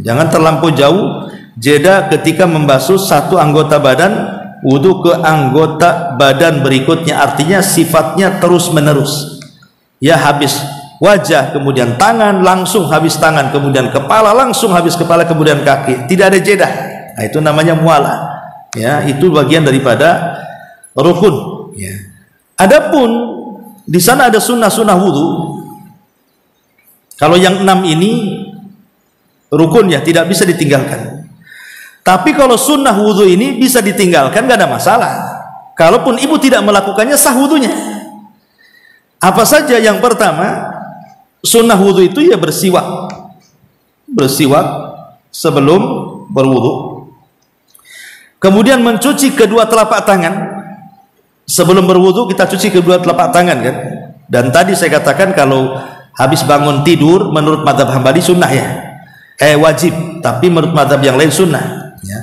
Jangan terlampau jauh jeda ketika membasuh satu anggota badan wudhu ke anggota badan berikutnya, artinya sifatnya terus menerus ya, habis wajah kemudian tangan, langsung habis tangan, kemudian kepala, langsung habis kepala, kemudian kaki, tidak ada jeda. Nah itu namanya mualah ya, itu bagian daripada rukun ya. Adapun di sana ada sunnah-sunnah wudhu. Kalau yang 6 ini rukun ya, tidak bisa ditinggalkan. Tapi kalau sunnah wudhu ini bisa ditinggalkan, gak ada masalah. Kalaupun ibu tidak melakukannya, sah wudhunya. Apa saja? Yang pertama, sunnah wudhu itu ya bersiwak. Bersiwak sebelum berwudhu. Kemudian mencuci kedua telapak tangan. Sebelum berwudhu kita cuci kedua telapak tangan kan. Dan tadi saya katakan kalau habis bangun tidur menurut mazhab Hambali sunnah ya, wajib. Tapi menurut mazhab yang lain sunnah ya.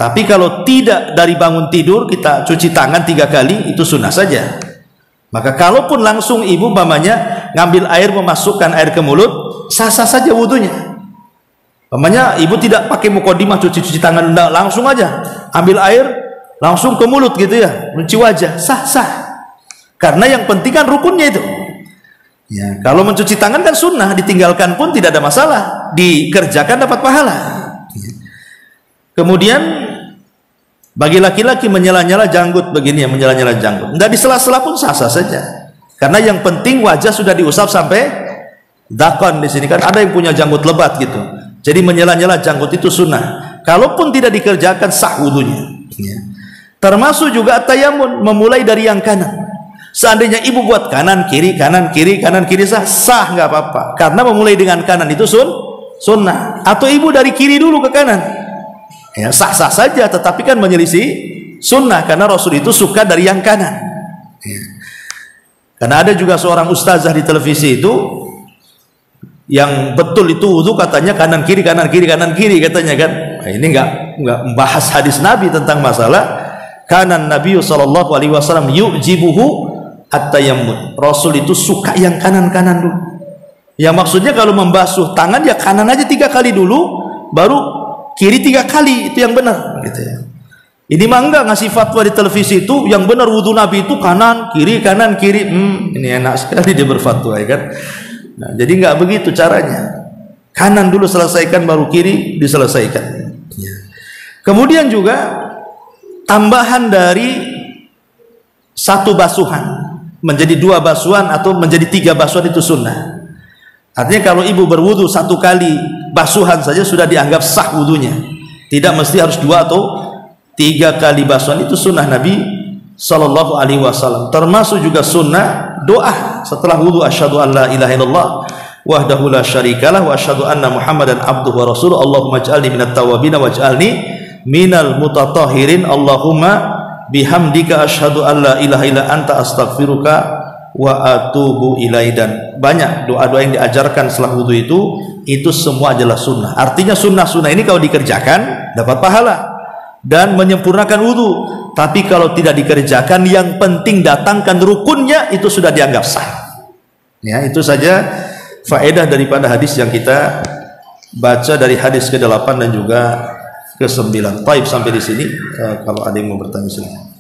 Tapi kalau tidak dari bangun tidur kita cuci tangan 3 kali, itu sunnah saja. Maka kalaupun langsung ibu umpamanya ngambil air, memasukkan air ke mulut, sah-sah saja wudhunya. Umpamanya ibu tidak pakai mukodimah cuci tangan, enggak, langsung aja ambil air langsung ke mulut gitu ya, mencuci wajah, sah-sah. Karena yang penting kan rukunnya itu ya. Kalau mencuci tangan kan sunnah, ditinggalkan pun tidak ada masalah, dikerjakan dapat pahala. Kemudian bagi laki-laki menyela-nyela janggut begini ya, menyela-nyela janggut, tidak di sela-sela pun sah-sah saja. Karena yang penting wajah sudah diusap sampai dakon. Di sini kan ada yang punya janggut lebat gitu, jadi menyela-nyela janggut itu sunnah. Kalaupun tidak dikerjakan, sah wudhunya ya. Termasuk juga tayamun, memulai dari yang kanan. Seandainya ibu buat kanan kiri kanan kiri kanan kiri, sah nggak apa-apa, karena memulai dengan kanan itu sunnah. Atau ibu dari kiri dulu ke kanan ya, sah-sah saja, tetapi kan menyelisih sunnah, karena Rasul itu suka dari yang kanan ya. Karena ada juga seorang ustazah di televisi itu yang betul itu wudhu katanya kanan kiri kanan kiri kanan kiri katanya kan. Nah, ini enggak membahas hadis Nabi tentang masalah kanan. Nabi sallallahu alaihi wasallam yu'jibuhu at-tayammum, Rasul itu suka yang kanan-kanan dulu. Ya maksudnya kalau membasuh tangan ya kanan aja 3 kali dulu, baru kiri 3 kali, itu yang benar gitu ya. Ini mah enggak ngasih fatwa di televisi itu yang benar wudhu Nabi itu kanan kiri kanan kiri. Ini enak sekali dia berfatwa ya kan. Nah, jadi enggak begitu caranya. Kanan dulu selesaikan, baru kiri diselesaikan ya. Kemudian juga tambahan dari 1 basuhan menjadi 2 basuhan atau menjadi 3 basuhan itu sunnah. Artinya kalau ibu berwudu 1 kali basuhan saja sudah dianggap sah wudunya, tidak mesti harus 2 atau 3 kali basuhan. Itu sunnah Nabi sallallahu alaihi wasallam. Termasuk juga sunnah doa setelah wudu, asyhadu an la ilaha illallah wahdahu la syarikalah wa asyhadu anna muhammadan abduhu wa rasuluh, Allahumma ij'alni minat tawwabin waj'alni minal mutatahhirin, Allahumma bihamdika asyhadu an la ilaha illa anta astaghfiruka wa atubu ilaihi. Dan banyak doa-doa yang diajarkan setelah wudu itu semua adalah sunnah. Artinya sunnah-sunnah ini kalau dikerjakan dapat pahala dan menyempurnakan wudu. Tapi kalau tidak dikerjakan, yang penting datangkan rukunnya, itu sudah dianggap sah ya. Itu saja faedah daripada hadis yang kita baca, dari hadis ke-8 dan juga ke-9. Baik, sampai di sini. Kalau ada yang mau bertanya silakan.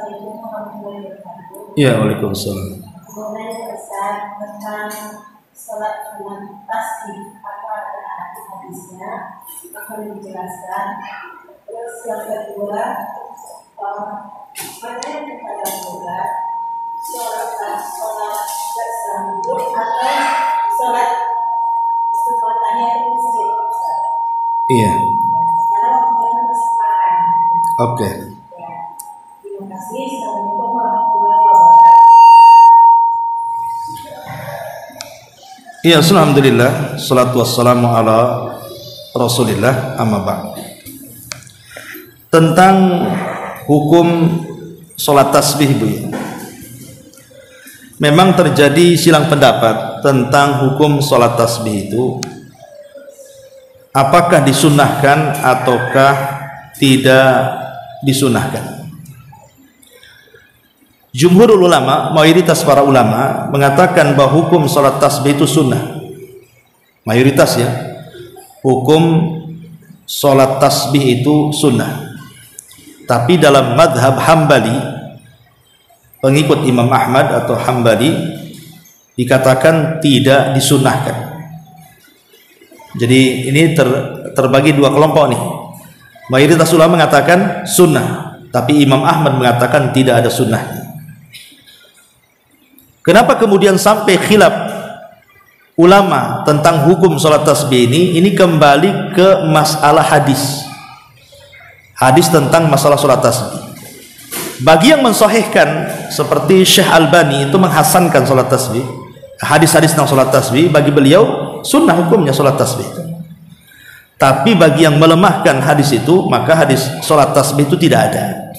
Assalamualaikum warahmatullahi wabarakatuh. Iya, waalaikumsalam. Kemudian tentang sholat sunat tasbih, apa ada hadisnya akan dijelaskan. Terus yang kedua, mana yang kita lakukan sholat bersambung atau sholat semuanya itu masjid. Iya. Karena waktunya bersamaan. Oke. Terima kasih. Assalamualaikum warahmatullahi wabarakatuh. Iya, alhamdulillah, salatu wassalamu ala Rasulillah, amma ba'd. Tentang hukum sholat tasbih, Bu. Memang terjadi silang pendapat tentang hukum sholat tasbih itu, apakah disunnahkan ataukah tidak disunnahkan. Jumhurul ulama, mayoritas para ulama mengatakan bahwa hukum sholat tasbih itu sunnah. Mayoritas ya, hukum sholat tasbih itu sunnah. Tapi dalam madhab Hambali, pengikut Imam Ahmad atau Hambali, dikatakan tidak disunnahkan. Jadi ini terbagi dua kelompok nih. Mayoritas ulama mengatakan sunnah, tapi Imam Ahmad mengatakan tidak ada sunnahnya. Kenapa kemudian sampai khilaf ulama tentang hukum sholat tasbih ini? Ini kembali ke masalah hadis. Hadis tentang masalah sholat tasbih. Bagi yang mensahihkan seperti Syekh Albani itu menghasankan sholat tasbih, hadis-hadis tentang sholat tasbih, bagi beliau sunnah hukumnya sholat tasbih itu. Tapi bagi yang melemahkan hadis itu, maka hadis sholat tasbih itu tidak ada.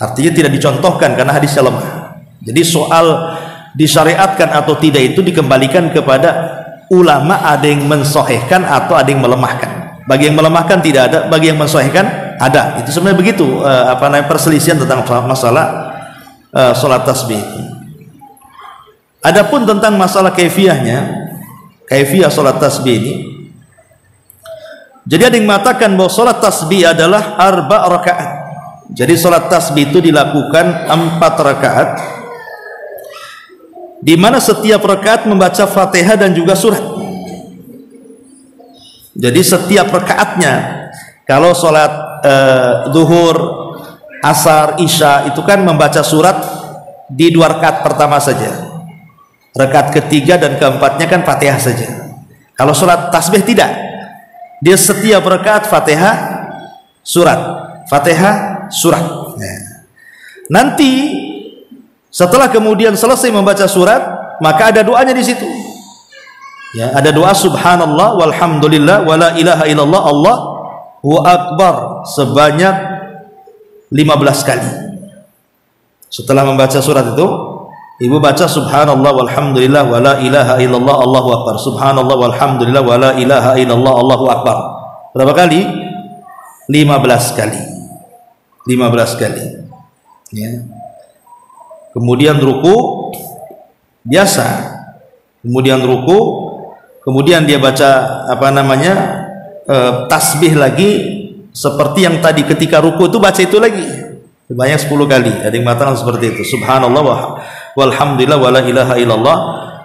Artinya tidak dicontohkan karena hadisnya lemah. Jadi soal disyariatkan atau tidak itu dikembalikan kepada ulama, ada yang mensahihkan atau ada yang melemahkan. Bagi yang melemahkan tidak ada, bagi yang mensahihkan ada. Itu sebenarnya begitu perselisihan tentang masalah sholat tasbih. Adapun tentang masalah kaifiyahnya, kaifiyah sholat tasbih ini, jadi ada yang mengatakan bahwa sholat tasbih adalah 4 rakaat. Jadi sholat tasbih itu dilakukan 4 rakaat, di mana setiap rakaat membaca Fatihah dan juga surat. Jadi setiap rakaatnya, kalau sholat zuhur, asar, isya itu kan membaca surat di 2 rakaat pertama saja. Rakaat ketiga dan keempatnya kan Fatihah saja. Kalau sholat tasbih tidak, dia setiap rakaat Fatihah, surat, Fatihah, surat. Nanti setelah kemudian selesai membaca surat, maka ada doanya di situ. Ya, ada doa subhanallah walhamdulillah wala ilaha illallah Allahu akbar sebanyak 15 kali. Setelah membaca surat itu, ibu baca subhanallah walhamdulillah wala ilaha illallah Allahu akbar. Subhanallah walhamdulillah wala ilaha illallah Allahu akbar. Berapa kali? 15 kali. 15 kali. Ya. Kemudian ruku biasa, kemudian ruku, kemudian dia baca tasbih lagi seperti yang tadi ketika ruku itu baca itu lagi sebanyak 10 kali. Ada yang mengatakan seperti itu, subhanallah walhamdulillah wala ilaha illallah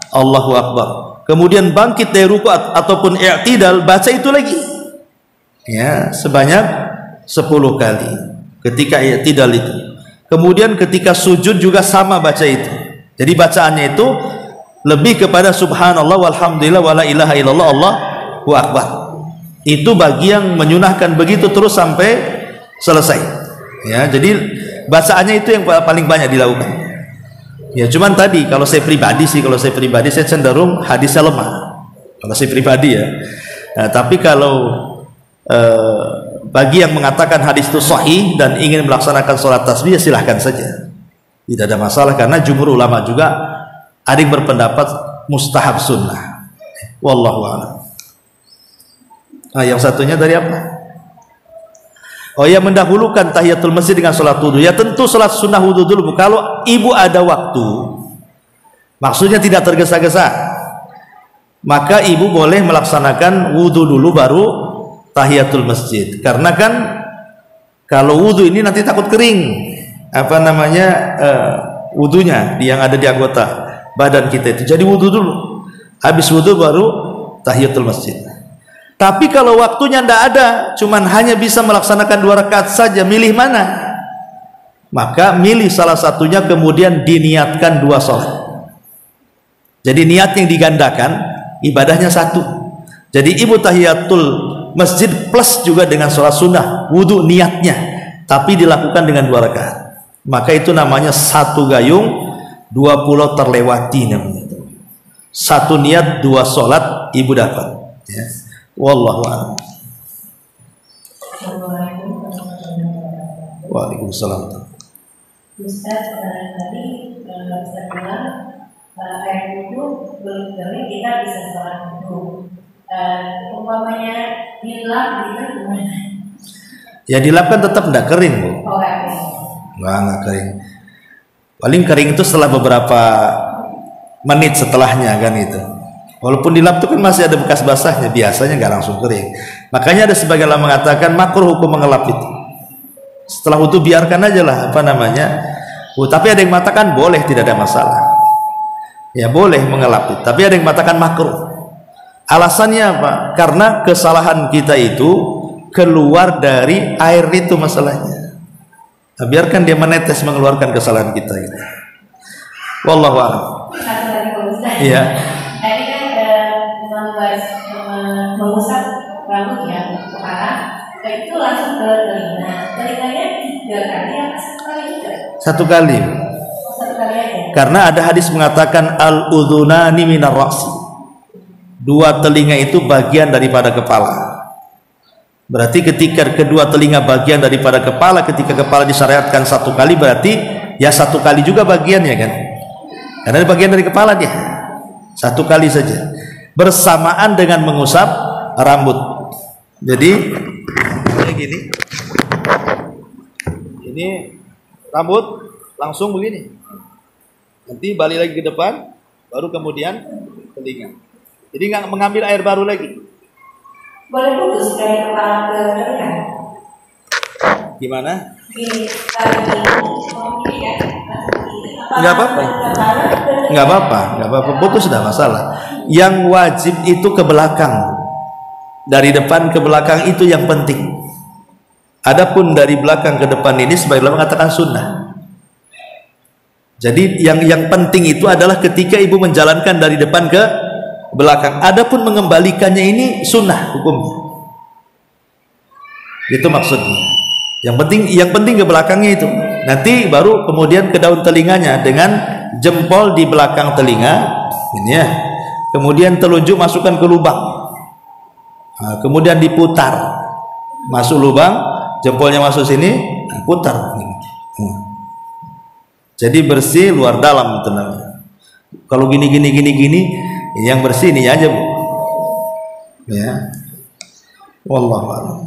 Allahu akbar. Kemudian bangkit dari ruku ataupun i'tidal, baca itu lagi ya sebanyak 10 kali ketika i'tidal itu. Kemudian ketika sujud juga sama baca itu. Jadi bacaannya itu lebih kepada subhanallah walhamdulillah wala ilaha illallah Allahu akbar. Itu bagi yang menyunahkan begitu terus sampai selesai. Ya, jadi bacaannya itu yang paling banyak dilakukan. Ya, cuman tadi kalau saya pribadi saya cenderung hadisnya lemah. Kalau saya pribadi ya. Nah, tapi kalau bagi yang mengatakan hadis itu sahih dan ingin melaksanakan sholat tasbih, ya silahkan saja, tidak ada masalah, karena jumhur ulama juga ada yang berpendapat mustahab sunnah. Wallahu a'lam. Nah, yang satunya dari apa? Oh ya, mendahulukan tahiyatul masjid dengan sholat wudu. Ya tentu sholat sunnah wudu dulu. Kalau ibu ada waktu, maksudnya tidak tergesa-gesa, maka ibu boleh melaksanakan wudu dulu baru tahiyatul masjid. Karena kan kalau wudu ini nanti takut kering, apa namanya wudunya yang ada di anggota badan kita itu. Jadi wudu dulu, habis wudu baru tahiyatul masjid. Tapi kalau waktunya tidak ada, cuman hanya bisa melaksanakan 2 rakaat saja, milih mana? Maka milih salah satunya, kemudian diniatkan 2 sholat. Jadi niat yang digandakan, ibadahnya 1. Jadi ibu tahiyatul masjid plus juga dengan sholat sunnah, wudu niatnya, tapi dilakukan dengan 2 rakaat. Maka itu namanya 1 gayung 20 terlewati namanya itu. 1 niat 2 sholat ibu dapat. Ya. Wallahu a'lam. Waalaikumsalam. Ustaz, tadi Ustaz bilang air wudhu belum kering kita bisa sholat wudhu. Umpamanya dilap gitu gimana? Ya dilap kan tetap tidak kering, Bu. Oh, Nggak kering. Paling kering itu setelah beberapa menit setelahnya kan itu. Walaupun dilap itu kan masih ada bekas basahnya, biasanya nggak langsung kering. Makanya ada sebagian ulama mengatakan makruh hukum mengelap itu. Setelah itu biarkan aja lah, apa namanya. Tapi ada yang mengatakan boleh, tidak ada masalah. Ya boleh mengelap itu. Tapi ada yang mengatakan makruh. Alasannya apa? Karena kesalahan kita itu keluar dari air itu masalahnya. Nah, biarkan dia menetes mengeluarkan kesalahan kita gitu. Wallahu a'lam. Iya. Tadi kan mengusap rambut ya, kepala, itu langsung ke telinga. Telinganya 3 kali atau 1 kali juga? 1 kali. 1 kali aja. Karena ada hadis mengatakan al-udhunani minar ra'si. 2 telinga itu bagian daripada kepala. Berarti ketika kedua telinga bagian daripada kepala, ketika kepala disyariatkan 1 kali, berarti ya 1 kali juga bagiannya kan? Karena bagian dari kepala dia 1 kali saja, bersamaan dengan mengusap rambut. Jadi kayak gini, ini rambut langsung begini, nanti balik lagi ke depan, baru kemudian telinga. Jadi nggak mengambil air baru lagi. Boleh putus dari kepala ke telinga? Gimana? Gini, gini ya. Nggak apa-apa. Nggak apa-apa. Putus sudah masalah. Yang wajib itu ke belakang. Dari depan ke belakang itu yang penting. Adapun dari belakang ke depan ini sebagian mengatakan sunnah. Jadi yang penting itu adalah ketika ibu menjalankan dari depan ke belakang. Adapun mengembalikannya ini sunnah hukumnya. Itu maksudnya. Yang penting ke belakangnya itu. Nanti baru kemudian ke daun telinganya dengan jempol di belakang telinga, ini ya. Kemudian telunjuk masukkan ke lubang. Nah, kemudian diputar, masuk lubang, jempolnya masuk sini, putar. Jadi bersih luar dalam itu namanya. Kalau gini, yang bersih ini aja, Bu. Ya. Wallahu a'lam.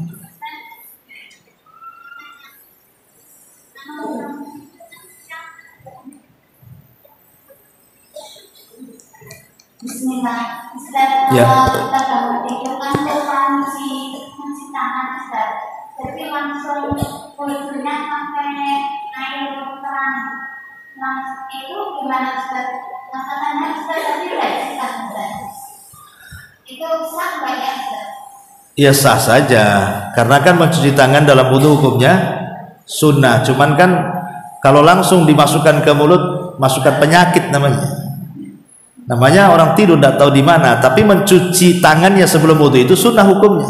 Bismillah. Ustaz, Ya. kita bangun tidur kan depan si tangan Ustaz. Jadi langsung kulitnya pakai air terang. Nah itu gimana Ustaz? Masalahnya Ustaz tapi resistan Ustaz. Itu sah nggak ya Ustaz? Ya sah saja, karena kan mencuci tangan dalam wudu hukumnya sunnah. Cuman kan kalau langsung dimasukkan ke mulut, masukkan penyakit namanya. Namanya orang tidur tidak tahu di mana, tapi mencuci tangannya sebelum wudu itu sunnah hukumnya.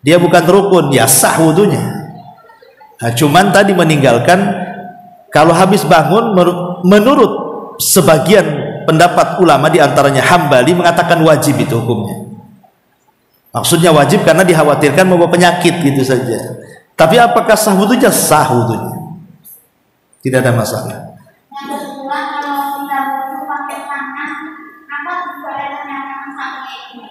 Dia bukan rukun, ya sah wudunya. Nah, cuman tadi meninggalkan kalau habis bangun menurut sebagian pendapat ulama di antaranya Hambali mengatakan wajib itu hukumnya. Maksudnya wajib karena dikhawatirkan membawa penyakit gitu saja. Tapi apakah sah wudunya? Sah wudunya. Tidak ada masalah. Yang kedua kalau kita wudu pakai tangan, apa juga ada yang sampai ini?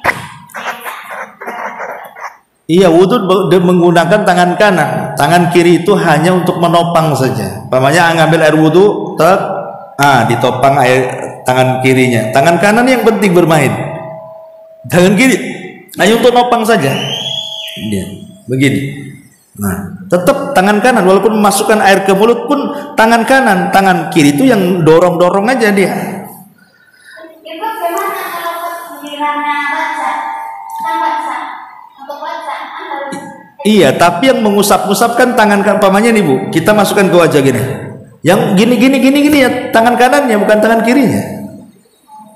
Iya, wudu menggunakan tangan kanan. Tangan kiri itu hanya untuk menopang saja. Umpamanya ngambil air wudu, ditopang air tangan kirinya. Tangan kanan yang penting bermain. Tangan kiri hanya untuk nopang saja. Dia begini. Nah, tetap tangan kanan, walaupun memasukkan air ke mulut pun tangan kanan, tangan kiri itu yang dorong-dorong aja dia. Ibu gimana kalau gilirannya baca? Kan baca, untuk baca kan harus. Iya, tapi yang mengusap-usapkan tangan kan, pamannya nih Bu, kita masukkan ke wajah gini. Yang gini ya, tangan kanannya bukan tangan kirinya.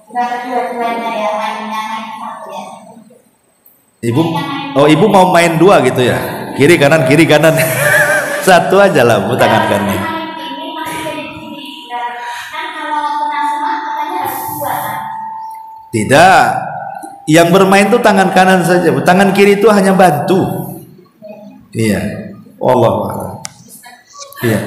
Enggak dua-duanya ya, mainnya main satu ya. Ibu mau main dua gitu ya? Kiri kanan satu aja lah Bu tangan kanan. Ini masih jadi gini. Kan kalau kena semua katanya harus dua kan? Tidak, yang bermain itu tangan kanan saja Bu. Tangan kiri itu hanya bantu. Iya, Allah. Iya.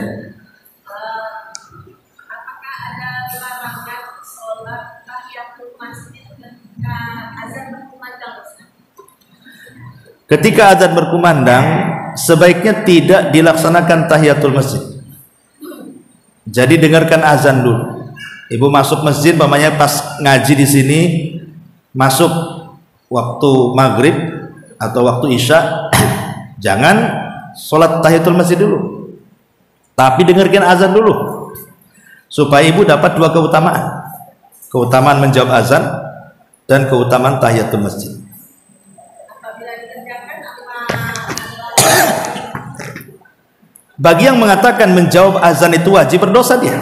Apakah ada larangan sholat tahiyatul masjid ketika azan berkumandang? Ketika azan berkumandang, sebaiknya tidak dilaksanakan tahiyatul masjid. Jadi dengarkan azan dulu. Ibu masuk masjid, mamanya pas ngaji di sini, masuk waktu maghrib atau waktu isya, jangan sholat tahiyatul masjid dulu, tapi dengarkan azan dulu, supaya ibu dapat dua keutamaan menjawab azan dan keutamaan tahiyatul masjid. Bagi yang mengatakan menjawab azan itu wajib, berdosa dia.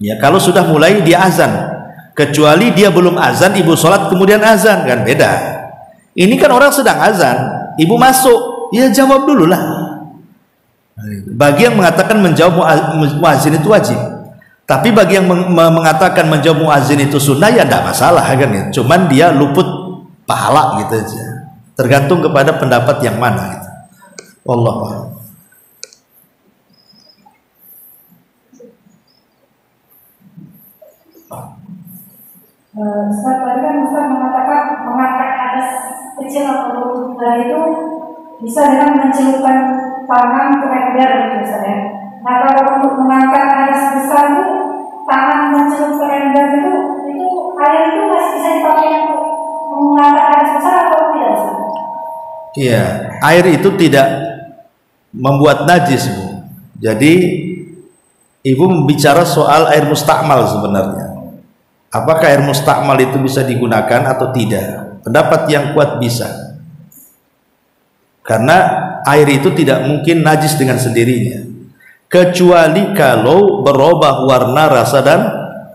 Ya, kalau sudah mulai dia azan, kecuali dia belum azan, ibu sholat kemudian azan, kan beda. Ini kan orang sedang azan, ibu masuk, ya jawab dulu lah. Bagi yang mengatakan menjawab muazin itu wajib, tapi bagi yang mengatakan menjawab muazin itu sunnah, ya tidak masalah kan ya. Cuman dia luput pahala gitu aja. Tergantung kepada pendapat yang mana gitu. Wallahu Ustaz, tadi kan Ustaz mengatakan mengangkat adas kecil atau besar itu bisa dengan mencelupkan tangan ke ember gitu Ustaz ya. Nah kalau untuk mengangkat adas besar itu tangan mencelup ke ember itu air itu masih bisa dipakai untuk mengangkat adas besar atau tidak Ustaz? Iya, air itu tidak membuat najis Bu. Jadi ibu bicara soal air mustakmal sebenarnya. Apakah air mustakmal itu bisa digunakan atau tidak? Pendapat yang kuat bisa. Karena air itu tidak mungkin najis dengan sendirinya. Kecuali kalau berubah warna, rasa dan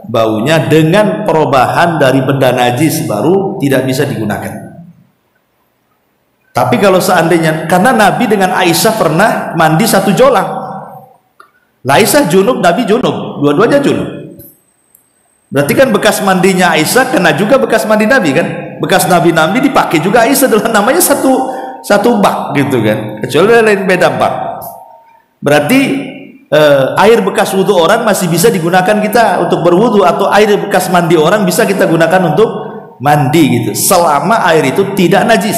baunya dengan perubahan dari benda najis, baru tidak bisa digunakan. Tapi kalau seandainya, karena Nabi dengan Aisyah pernah mandi satu jolang. Aisyah junub, Nabi junub, dua-duanya junub. Berarti kan bekas mandinya Aisyah kena juga bekas mandi Nabi kan? Bekas Nabi dipakai juga Aisyah, adalah namanya satu bak gitu kan. Kecuali lain beda bak. Berarti air bekas wudhu orang masih bisa digunakan kita untuk berwudhu, atau air bekas mandi orang bisa kita gunakan untuk mandi gitu. Selama air itu tidak najis.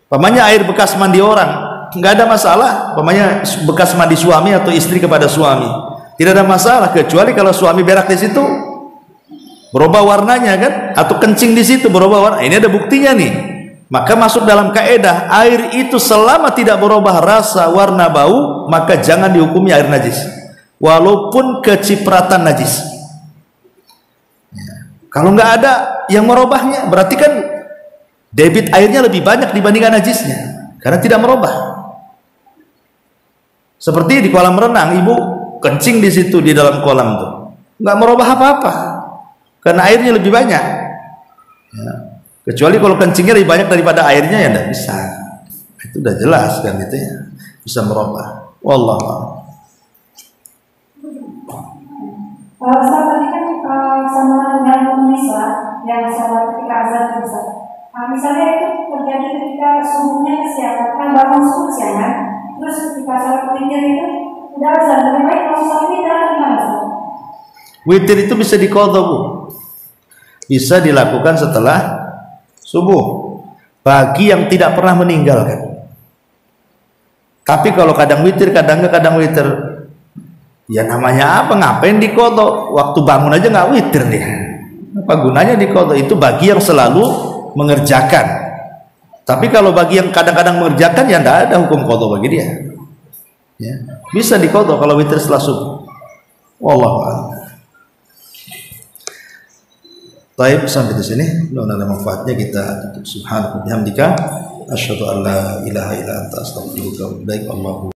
Pamanya air bekas mandi orang nggak ada masalah. Pamanya bekas mandi suami atau istri kepada suami, tidak ada masalah, kecuali kalau suami berak di situ berubah warnanya kan, atau kencing di situ berubah warna. Ini ada buktinya nih. Maka masuk dalam kaidah air itu selama tidak berubah rasa, warna, bau, maka jangan dihukumi air najis, walaupun kecipratan najis. Ya. Kalau nggak ada yang merubahnya, berarti kan debit airnya lebih banyak dibandingkan najisnya, karena tidak merubah. Seperti di kolam renang, ibu kencing di situ di dalam kolam tuh, nggak merubah apa-apa, karena airnya lebih banyak. Ya. Kecuali kalau kencingnya lebih banyak daripada airnya, ya tidak bisa. Itu udah jelas kan, itu ya bisa merubah. Wallahu. Ustaz tadi kan sama dengan Indonesia yang salah ketika azan Ustaz. Nah, misalnya itu terjadi ketika subuhnya kesiangan, kan bangun subuh kesiangan, terus ketika salat witir itu udah azan, lebih baik langsung salat witir atau gimana Ustaz? Witir itu bisa diqadha Bu, bisa dilakukan setelah subuh bagi yang tidak pernah meninggalkan. Tapi kalau kadang witir, kadang enggak, kadang witir, ya namanya apa, ngapain diqadha? Waktu bangun aja nggak witir dia, apa gunanya diqadha? Itu bagi yang selalu mengerjakan. Tapi kalau bagi yang kadang-kadang mengerjakan, ya tidak ada hukum qadha bagi dia. Ya. Bisa diqadha kalau witir setelah subuh. Wallahu a'lam. Baik, sampai di sini. Mudah-mudahan ada manfaatnya. Kita tutup. Subhanallah bihamdika asyhadu an la ilaha illa anta astaghfiruka wa atubu ilaik.